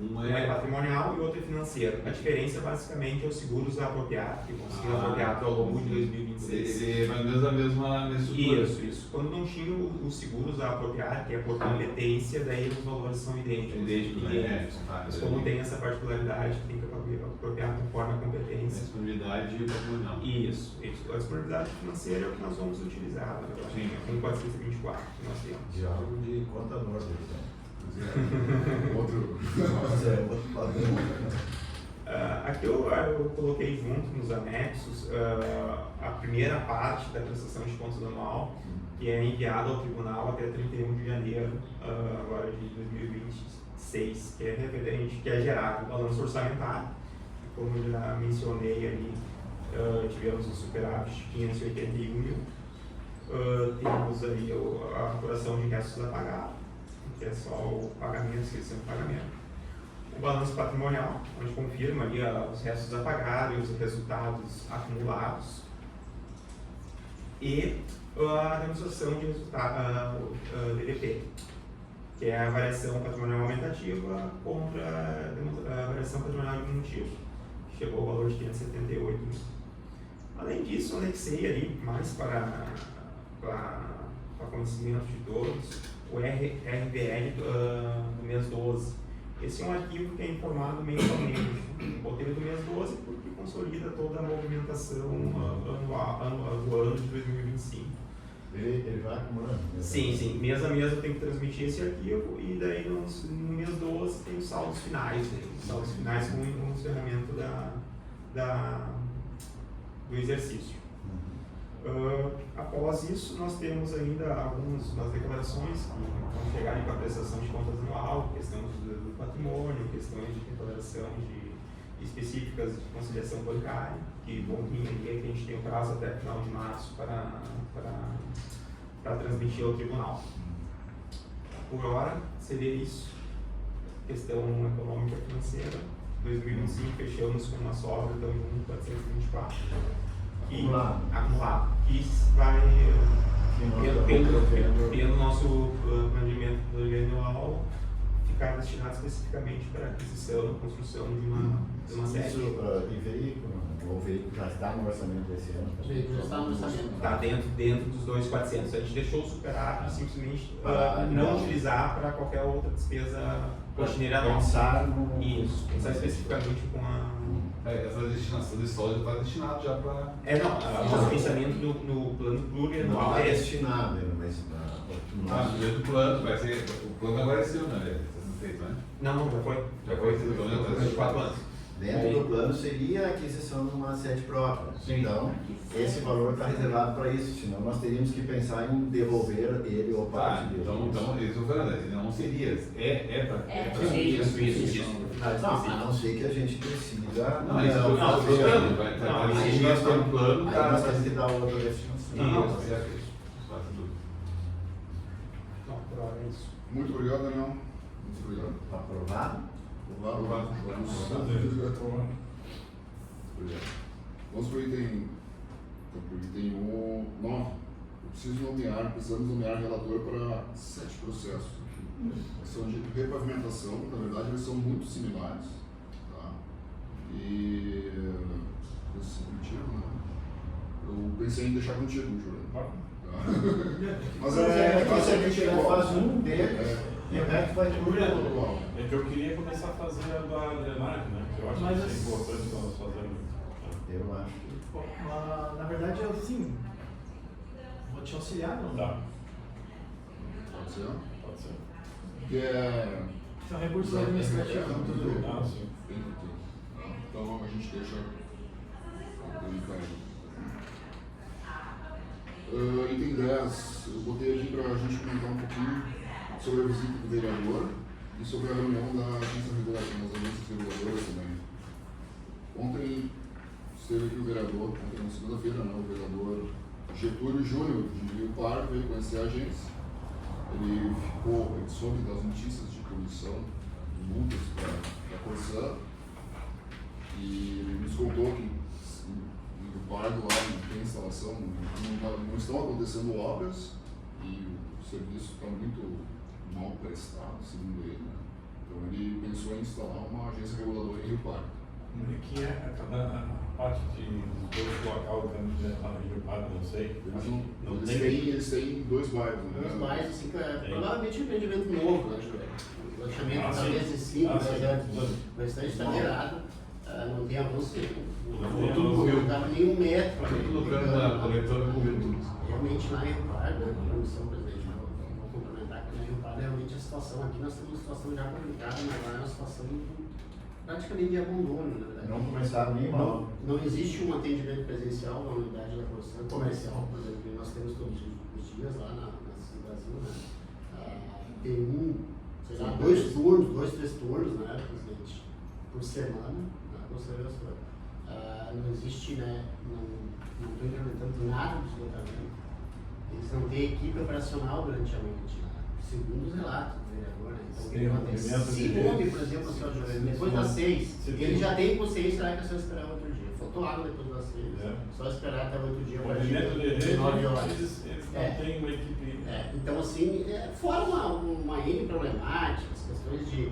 Um é patrimonial e o outro é financeiro. A diferença basicamente é os seguros apropriados, que vão ser apropriados ao longo de 2026. Ele é mais ou menos a mesma estrutura. Isso. Quando não tinha os seguros apropriados, que é por competência, daí os valores são idênticos. Mas como tem essa particularidade, tem que apropriar conforme a competência. Disponibilidade e patrimonial. Isso. A disponibilidade financeira é o que nós vamos utilizar, na verdade. Sim. 1.424 que nós temos. Diálogo de contador, Outro. outro padrão. Aqui eu coloquei junto nos anexos a primeira parte da prestação de contas anual, que é enviada ao tribunal até 31 de janeiro agora de 2026, que é referente, que é gerado o balanço orçamentário. Como eu já mencionei ali, tivemos um superávit de 581 mil. Temos ali a apuração de restos a pagar, que é só o pagamento, esquecendo o pagamento. o balanço patrimonial, onde confirma ali os restos a pagar e os resultados acumulados, e a demonstração de resultado DDP, que é a variação patrimonial aumentativa contra a variação patrimonial diminutiva, que chegou ao valor de 578 mil. Além disso, anexei ali, mais para conhecimento de todos, o RVL do mês 12. Esse é um arquivo que é informado mensalmente. Botei do mês 12 porque consolida toda a movimentação do ano de 2025. Ele vai acumulando? Sim. Mês a mês eu tenho que transmitir esse arquivo e daí no mês 12 tem os saldos finais, né? Os saldos finais com o encerramento do exercício. Após isso, nós temos ainda algumas declarações que vão chegar com a prestação de contas anual, questões do patrimônio, questões de declaração específicas de conciliação bancária, que vão vir aqui, que a gente tem o prazo até final de março para transmitir ao tribunal. Por hora, seria isso. Questão econômica financeira. 2025 fechamos com uma sobra então, de 424. Acumulado. Que vai, pelo nosso planejamento anual, ficar destinado especificamente para a aquisição e construção de uma sede. Isso, e veículo? O veículo já está no orçamento desse ano? O veículo já está no orçamento. Está dentro dos 2.400. A gente deixou o superávit simplesmente não utilizar para qualquer outra despesa rotineira nossa. Isso, pensar especificamente com a... Essa destinação de sólido está destinado já para... O nosso pensamento no plano plurianual Não é é esse. destinado, mas No mesmo plano, vai ser... O plano agora é seu, né? Está sendo feito, né? Não, já foi. Já foi feito, então, Durante 4 anos. dentro do plano seria a aquisição de uma sede própria. Sim. Então, esse valor está reservado para isso, senão nós teríamos que pensar em devolver ele ou parte dele. Então, isso não seria. É para Isso. Não, a não ser que a gente precisa. Não, isso eu estou falando. Vai Aí nós temos um plano, aí nós temos que dar outra destinação. Não, certo. Faça tudo. Não, por hora é isso. Muito obrigado, Daniel. Muito obrigado. Aprovado? Aprovado. Vamos para o item 9. Precisamos nomear relator para 7 processos. São de repavimentação, na verdade eles são muito similares. Tá? E esse motivo, né? Eu pensei em deixar contigo, Júlio. Tá? Mas se a gente faz um deles, e o resto vai ter igual. É que eu queria começar a fazer a da drenagem, né? Que eu acho Mas que é importante nós fazermos. Eu acho que. Na verdade, eu sim. Vou te auxiliar, não? Tá, Pode ser? pode ser. Que é. São recursos administrativos. Ah, sim. Bem tranquilo. Então a gente deixa. Item 10, eu botei aqui para a gente comentar um pouquinho sobre a visita do vereador e sobre a reunião da agência reguladora, das agências reguladoras também. Ontem esteve aqui o vereador, ontem na segunda-feira, né, o vereador Getúlio Júnior de Rio Pardo veio conhecer a agência. Ele soube das notícias de poluição, de multas para a Corsã, e ele nos contou que no Pardo lá não tem instalação, não estão acontecendo obras e o serviço está muito mal prestado, segundo ele. Né? Então ele pensou em instalar uma agência reguladora em Rio Pardo. Que é a parte de dois local lá no Rio Pardo, não sei. Eles têm 2 bairros, né? Os bairros, assim, provavelmente um empreendimento novo, né? O loteamento talvez de 5, 10 anos. O restante está zerado, não tem avanço não dava nem 1 metro. Tudo na coletora cobrindo tudo. Realmente lá em Rio Pardo, né? Comissão presidente, vou complementar que na Rio Pardo realmente a situação aqui, nós temos uma situação já complicada, mas lá é uma situação praticamente de abandono, na verdade. Não começaram nem mal. Não existe um atendimento presencial na unidade da produção comercial, por exemplo, que nós temos todos os dias lá na Cidade Brasil, né? Tem sei lá, 2 turnos, 2, 3 turnos, né, presidente, por semana, na Conselho não existe, né, não estou implementando nada do deslocamento. Eles não têm equipe operacional durante a noite, né? segundo os relatos do vereador, né? Então, o que Tem acontece? movimento Se de- come, por exemplo, seu Joel, depois das 6, Se ele tem- já tem consciência lá que é só esperar outro dia. Faltou água depois das 6, É. só esperar até o outro dia O para movimento de rede, 9 horas. eles não É. têm uma equipe. Então, assim, fora uma N problemáticas, questões de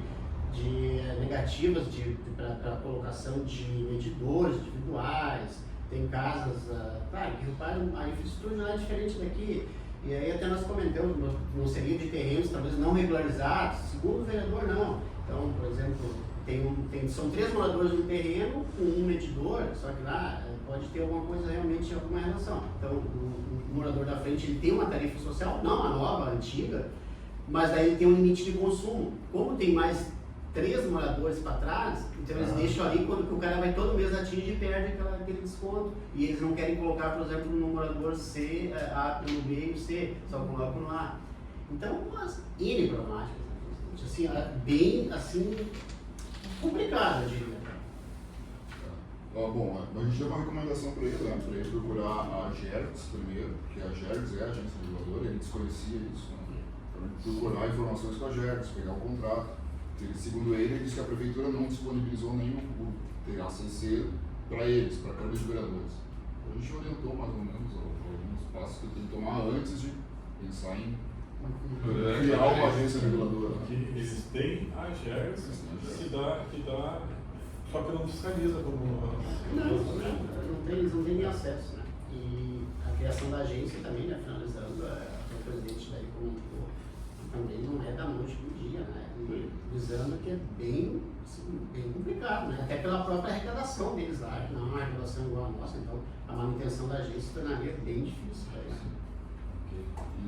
negativas para a colocação de medidores individuais, tem casas, claro, que a infraestrutura já é diferente daqui, e aí até nós comentamos, não seria de terrenos talvez não regularizados, segundo o vereador não. Então, por exemplo, são 3 moradores no terreno com um medidor, só que lá pode ter alguma coisa realmente, alguma relação. Então, o morador da frente ele tem uma tarifa social, não a nova, a antiga, mas daí ele tem um limite de consumo. Como tem mais 3 moradores para trás, então eles deixam ali quando o cara vai todo mês atinge e perde aquele desconto. E eles não querem colocar, por exemplo, no morador C, A no B e o C, só colocam no A. Então, umas N problemáticas, assim, bem assim, complicado, eu diria. Bom, a gente deu uma recomendação para ele, né? Para ele procurar a Gergs primeiro, porque a Gergs é a agência reguladora, ele desconhecia isso, né? Para ele procurar informações com a Gergs, pegar o contrato. Porque, segundo ele disse que a prefeitura não disponibilizou nenhum TACC para eles, para a Câmara de Vereadores. Então, a gente orientou mais ou menos alguns passos que tem que tomar antes de pensar em criar uma agência reguladora. Que eles têm a GERS que dá, só que não fiscaliza como. Eles não têm nem acesso, né? E a criação da agência também, né, finalizando, o presidente daí comentou, também não é da noite pro dia, né? E visando que é bem, assim, bem complicado, né? Até pela própria arrecadação deles lá, que não é uma arrecadação igual a nossa, então a manutenção da agência se tornaria bem difícil para eles.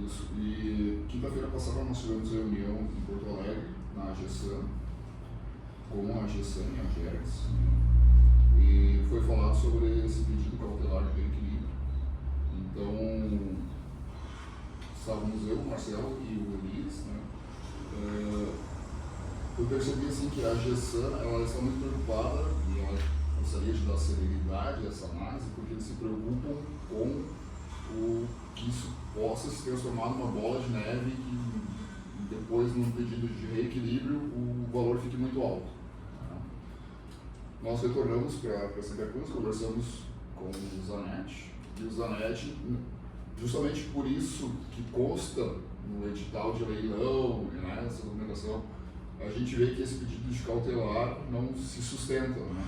Isso. E quinta-feira passada nós tivemos reunião em Porto Alegre, na AGESAN, com a GESAN e a GERGS, e foi falado sobre esse pedido cautelar de reequilíbrio. Então, estávamos eu, o Marcelo e o Elias, né? Eu percebi assim que a GESAN, ela está muito preocupada e ela gostaria de dar celeridade a essa análise, porque eles se preocupam com que isso possa se transformar numa bola de neve e depois, num pedido de reequilíbrio, o valor fique muito alto. Né? Nós retornamos para Santa Cruz, conversamos com o Zanetti, e o Zanetti, justamente por isso que consta no edital de leilão, né, essa documentação, a gente vê que esse pedido de cautelar não se sustenta. Né?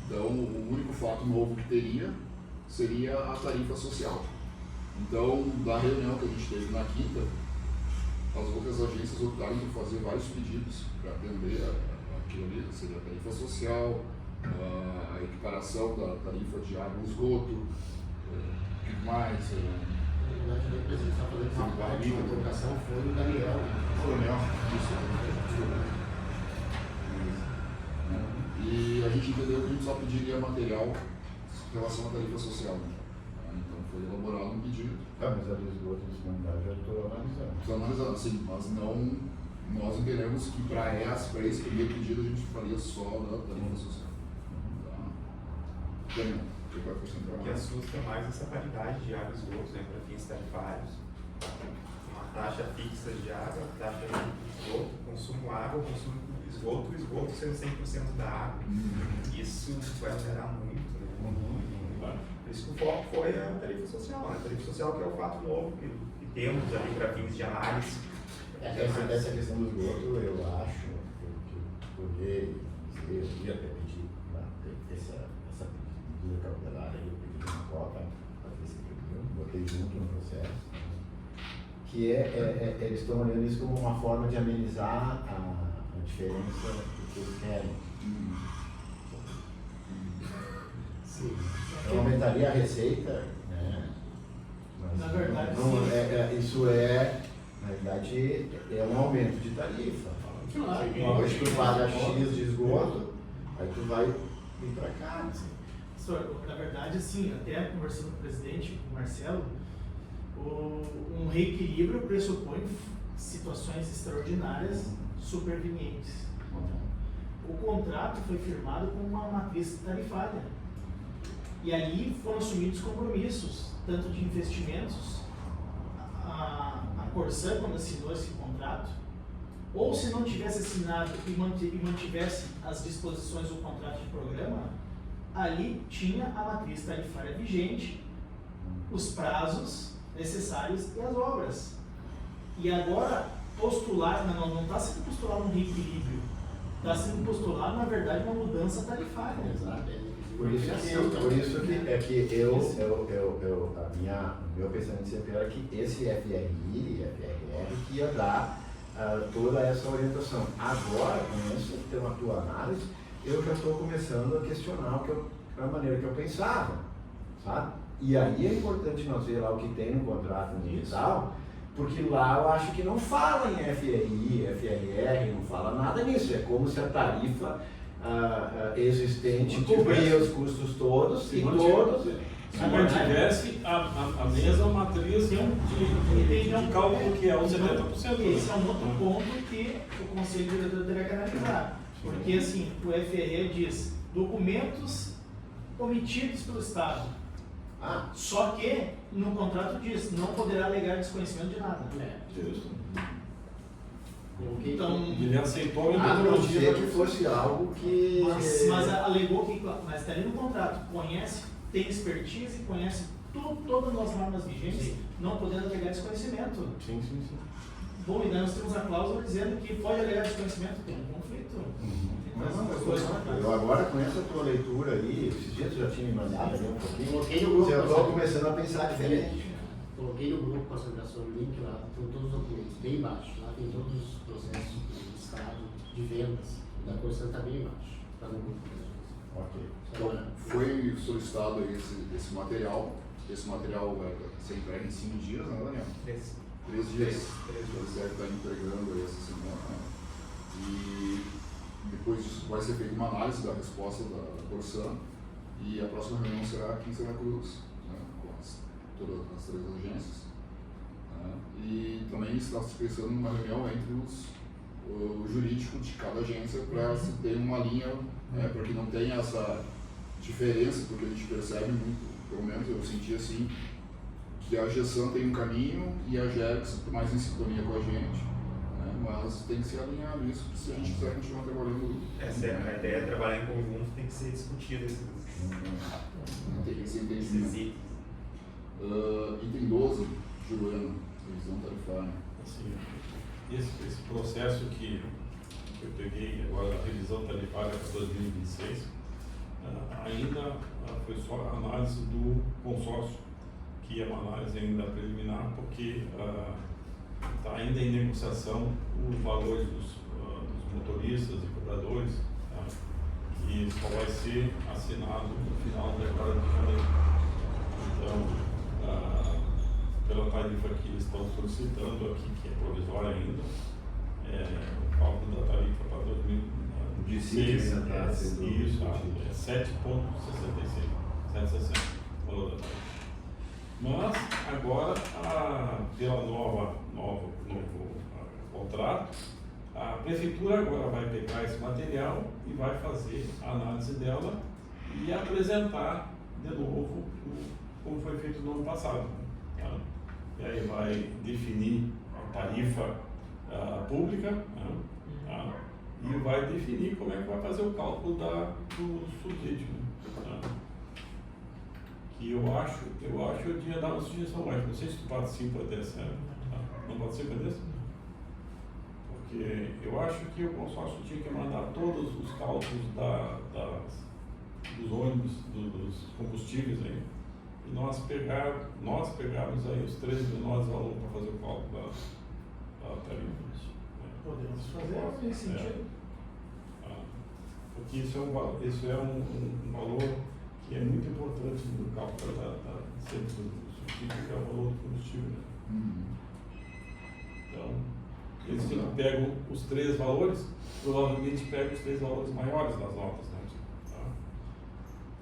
Então, o único fato novo que teria seria a tarifa social. Então, da reunião que a gente teve na quinta, as outras agências optaram por fazer vários pedidos para atender aquilo ali, seria a tarifa social, a equiparação da tarifa de água e esgoto, o que mais? Na verdade, o presidente está fazendo uma parte da colocação foi o Daniel. E a gente entendeu que a gente só pediria material em relação à tarifa social. Né? Então foi elaborado um pedido. Tá, mas a dos outros comunidades eu estou analisando. Estou analisando, sim, mas não, nós entendemos que para esse primeiro pedido a gente faria só da tarifa social. Tá? Daniel, você vai acrescentar? O que assusta mais essa paridade de água e esgoto, né, para fins tarifários. Uma taxa fixa de água, taxa de esgoto, consumo água, consumo esgoto, o esgoto sendo 100% da água. Isso vai alterar muito, né? Por isso que o foco foi a tarifa social, né? A tarifa social que é o fato novo que temos ali para fins de análise. Essa questão do esgoto, eu acho que eu poder dizer, eu até pedir essa medida cautelar aí, eu pedi uma cota para ver se pediu, botei junto no processo, que eles estão olhando isso como uma forma de amenizar a diferença do que eles querem. Sim. Então aumentaria a receita, né? Mas Na verdade, não, isso na verdade, é um aumento de tarifa. Claro. Hoje tu paga X de esgoto, aí tu vai vir para cá. Assim. Na verdade, assim, até conversando com o presidente, com o Marcelo, um reequilíbrio pressupõe situações extraordinárias supervenientes. O contrato foi firmado com uma matriz tarifária. E ali foram assumidos compromissos, tanto de investimentos, a Corsã, quando assinou esse contrato, ou se não tivesse assinado e mantivesse as disposições do contrato de programa, ali tinha a matriz tarifária vigente, os prazos necessários e as obras. E agora, postular, não está sendo postulado um reequilíbrio, está sendo postulado, na verdade, uma mudança tarifária. Exato. Por isso que o meu pensamento sempre era que esse FRI e FRR que ia dar toda essa orientação. Agora, com essa tua análise, eu já estou começando a questionar a maneira que eu pensava, sabe? E aí é importante nós ver lá o que tem no contrato ambiental, porque lá eu acho que não fala em FRI, FRR, não fala nada nisso. É como se a tarifa existente cobria os custos todos e todos. Se mantivesse a mesma matriz de cálculo que é o 70%. Esse é um outro ponto que o Conselho Diretor teria que analisar. Porque assim, o FRE diz documentos omitidos pelo Estado. Só que no contrato diz, não poderá alegar desconhecimento de nada. Então, ele aceitou a A não metodologia ser que fosse algo que. mas alegou que, mas está ali no contrato, conhece, tem expertise, conhece todas as normas vigentes, não podendo alegar desconhecimento. Sim. Bom, e daí nós temos a cláusula dizendo que pode alegar desconhecimento, tem um conflito. Eu agora com essa tua leitura aí, esses dias tu já tinha me mandado um pouquinho, Coloquei no grupo. eu estou começando a pensar diferente. Coloquei no grupo com a associação o link lá, tem todos os documentos, bem embaixo. Lá tem todos os processos do Estado de vendas. Da Corsã está bem embaixo. Está no grupo. Ok. Então, foi solicitado aí esse material. Esse material vai ser entregue em 5 dias, né, Daniel? 3 dias. Você deve estar entregando aí essa semana. Né? E depois disso vai ser feita uma análise da resposta da Corsã. E a próxima reunião será aqui em Santa Cruz, né, com todas as 3 agências. Né? E também está se pensando numa reunião entre o jurídico de cada agência para se ter uma linha, né, para que não tenha essa diferença, porque a gente percebe muito, pelo menos eu senti assim, que a GESAN tem um caminho e a GERX mais em sintonia com a gente, né, mas tem que ser alinhado isso se a gente quiser continuar trabalhando. A ideia é trabalhar em conjunto, tem que ser discutida Tem que ser entendimento. Item 12, Juliana, revisão tarifária. Assim, esse processo que eu peguei agora, a revisão tarifária para 2026, ainda foi só a análise do consórcio, que é uma análise ainda preliminar, porque está ainda em negociação os valores dos motoristas e cobradores, tá? Que só vai ser assinado no final da agora de janeiro. Então, pela tarifa que eles estão solicitando aqui, que é provisória ainda, o cálculo da tarifa para 2026 ainda está sendo isso, é 7,66, 7,60 o valor da tarifa. Mas agora, pela novo contrato, a prefeitura agora vai pegar esse material e vai fazer a análise dela e apresentar de novo como foi feito no ano passado. Tá? E aí vai definir a tarifa pública, né? Tá? E vai definir como é que vai fazer o cálculo do subsídio. Tá? Que eu acho eu tinha dado uma sugestão mais, não sei se tu participa dessa, tá? Não participa dessa? Porque eu acho que o consórcio tinha que mandar todos os cálculos dos ônibus, dos combustíveis aí, e nós pegarmos aí os 3 menores valores para fazer o cálculo da tarifa. Podemos fazer nesse sentido. Porque isso é um valor que é muito importante no cálculo sempre do subsídio, que é o valor do combustível. Né? Então, eles pegam os 3 valores, provavelmente pegam os 3 valores maiores das notas. Né? Tá?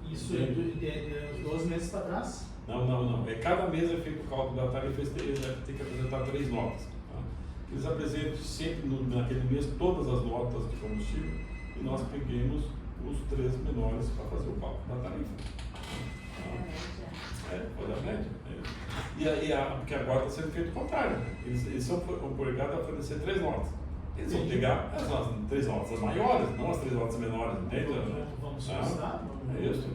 Isso é de 12 meses para trás? Não. Cada mês é feito o cálculo da tarifa, eles têm que apresentar 3 notas. Tá? Eles apresentam sempre naquele mês todas as notas de combustível e nós peguemos os 3 menores para fazer o cálculo da tarifa. Tá? Pode a média. Porque agora está sendo feito o contrário. Eles são obrigados a fornecer 3 notas. Eles vão pegar as 3 notas maiores, não as 3 notas menores, entende? Vamos solicitar? É isso.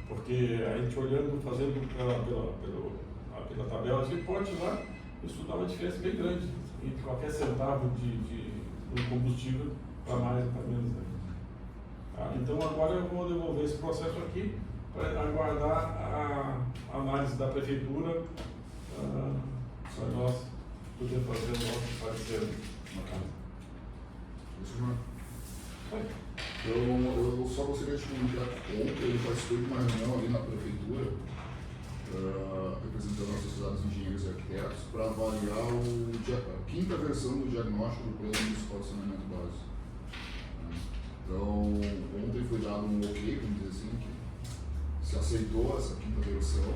Porque a gente olhando, fazendo pela tabela de reporte lá, isso dá uma diferença bem grande entre qualquer centavo de combustível para mais ou para menos. Então agora eu vou devolver esse processo aqui para aguardar a análise da prefeitura para nós poder fazer o nosso parecer na casa. Eu só gostaria de comunicar que ontem eu participei de uma reunião ali na prefeitura, representando a Sociedade dos Engenheiros e Arquitetos, para avaliar a 5ª versão do diagnóstico do Plano Municipal de Saneamento Básico. Então, ontem foi dado um ok, vamos dizer assim, que se aceitou essa 5ª versão,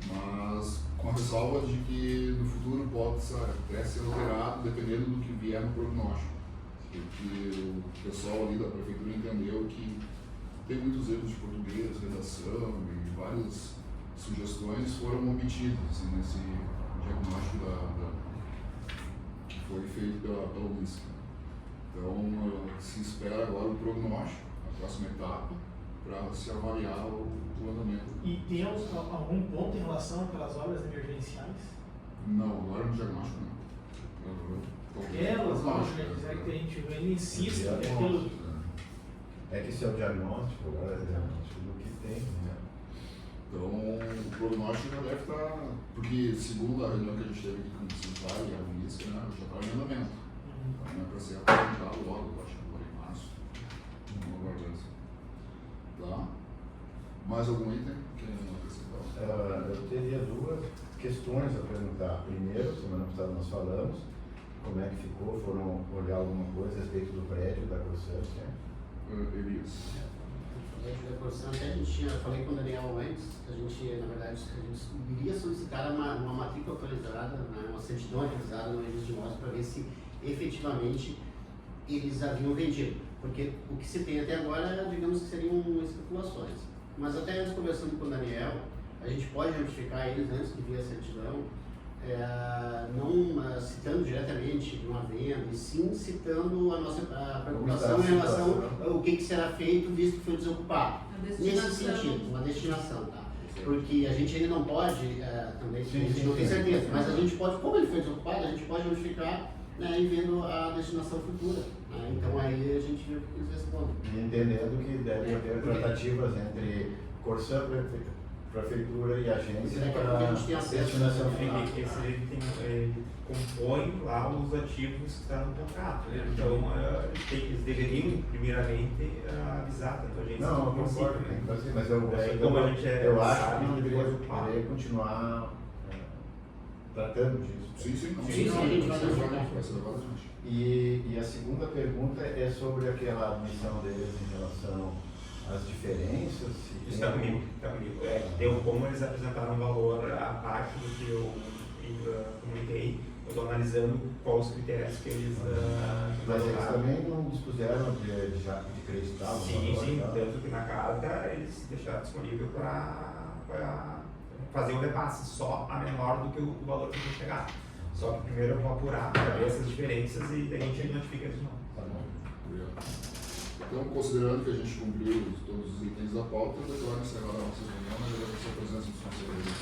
mas com a ressalva de que no futuro pode até ser alterado dependendo do que vier no prognóstico. Porque o pessoal ali da prefeitura entendeu que tem muitos erros de português, redação e várias sugestões foram omitidas assim, nesse diagnóstico que foi feito pela UNISC. Então, se espera agora o prognóstico, a próxima etapa, para se avaliar o andamento. E tem algum ponto em relação àquelas obras emergenciais? Não, agora no diagnóstico não. Aquelas obras emergenciais que a gente vê, ele insiste naquilo. É que esse é o diagnóstico, agora é o diagnóstico do que tem, né? Então, o prognóstico já deve estar, porque segundo a reunião que a gente teve aqui com o Cisar e a Unisc, né, já está em andamento. Então, é para ser apresentado logo, acho que agora em março. Vamos aguardar isso. Tá? Mais algum item que não acrescentar? Eu teria 2 questões a perguntar. Primeiro, semana passada nós falamos, como é que ficou, foram olhar alguma coisa a respeito do prédio da Corsã, Elias. Até a gente falei com o Daniel antes, que a gente, na verdade, iria solicitar uma matrícula atualizada, uma certidão atualizada no registro de imóveis para ver se efetivamente eles haviam vendido. Porque o que se tem até agora, digamos que seriam especulações. Mas até antes, conversando com o Daniel, a gente pode notificar eles antes de vir a certidão, não citando diretamente de uma venda, e sim citando a nossa preocupação em relação ao que será feito, visto que foi desocupado. Nesse sentido, uma destinação, tá? Porque a gente ainda não pode, também, a gente não tem certeza, mas a gente pode, como ele foi desocupado, a gente pode notificar, né, e vendo a destinação futura. Né? Então aí a gente vê o que eles respondem. E entendendo que deve haver tratativas entre Corsã, prefeitura e agência para a destinação final. Ele compõe lá os ativos que estão no contrato. Então, eles deveriam, primeiramente, avisar tanto a agência Não, eu concordo, mas eu acho que não deveria continuar tratando disso. Sim, a gente vai E a segunda pergunta é sobre aquela admissão deles em relação às diferenças. Isso está comigo. Tem como eles apresentaram valor à parte do que eu comuniquei. Eu estou analisando quais os critérios que eles mas eles também não dispuseram de acreditar no valor. Sim, tanto que na carta eles deixaram disponível para fazer o repasse, só a menor do que o valor que foi chegar. Só que primeiro eu vou apurar para ver essas diferenças e daí a gente notifica eles não. Tá bom. Então, considerando que a gente cumpriu todos os itens da pauta, eu declaro encerrada a nossa reunião, mas eu agradeço a presença dos conselheiros.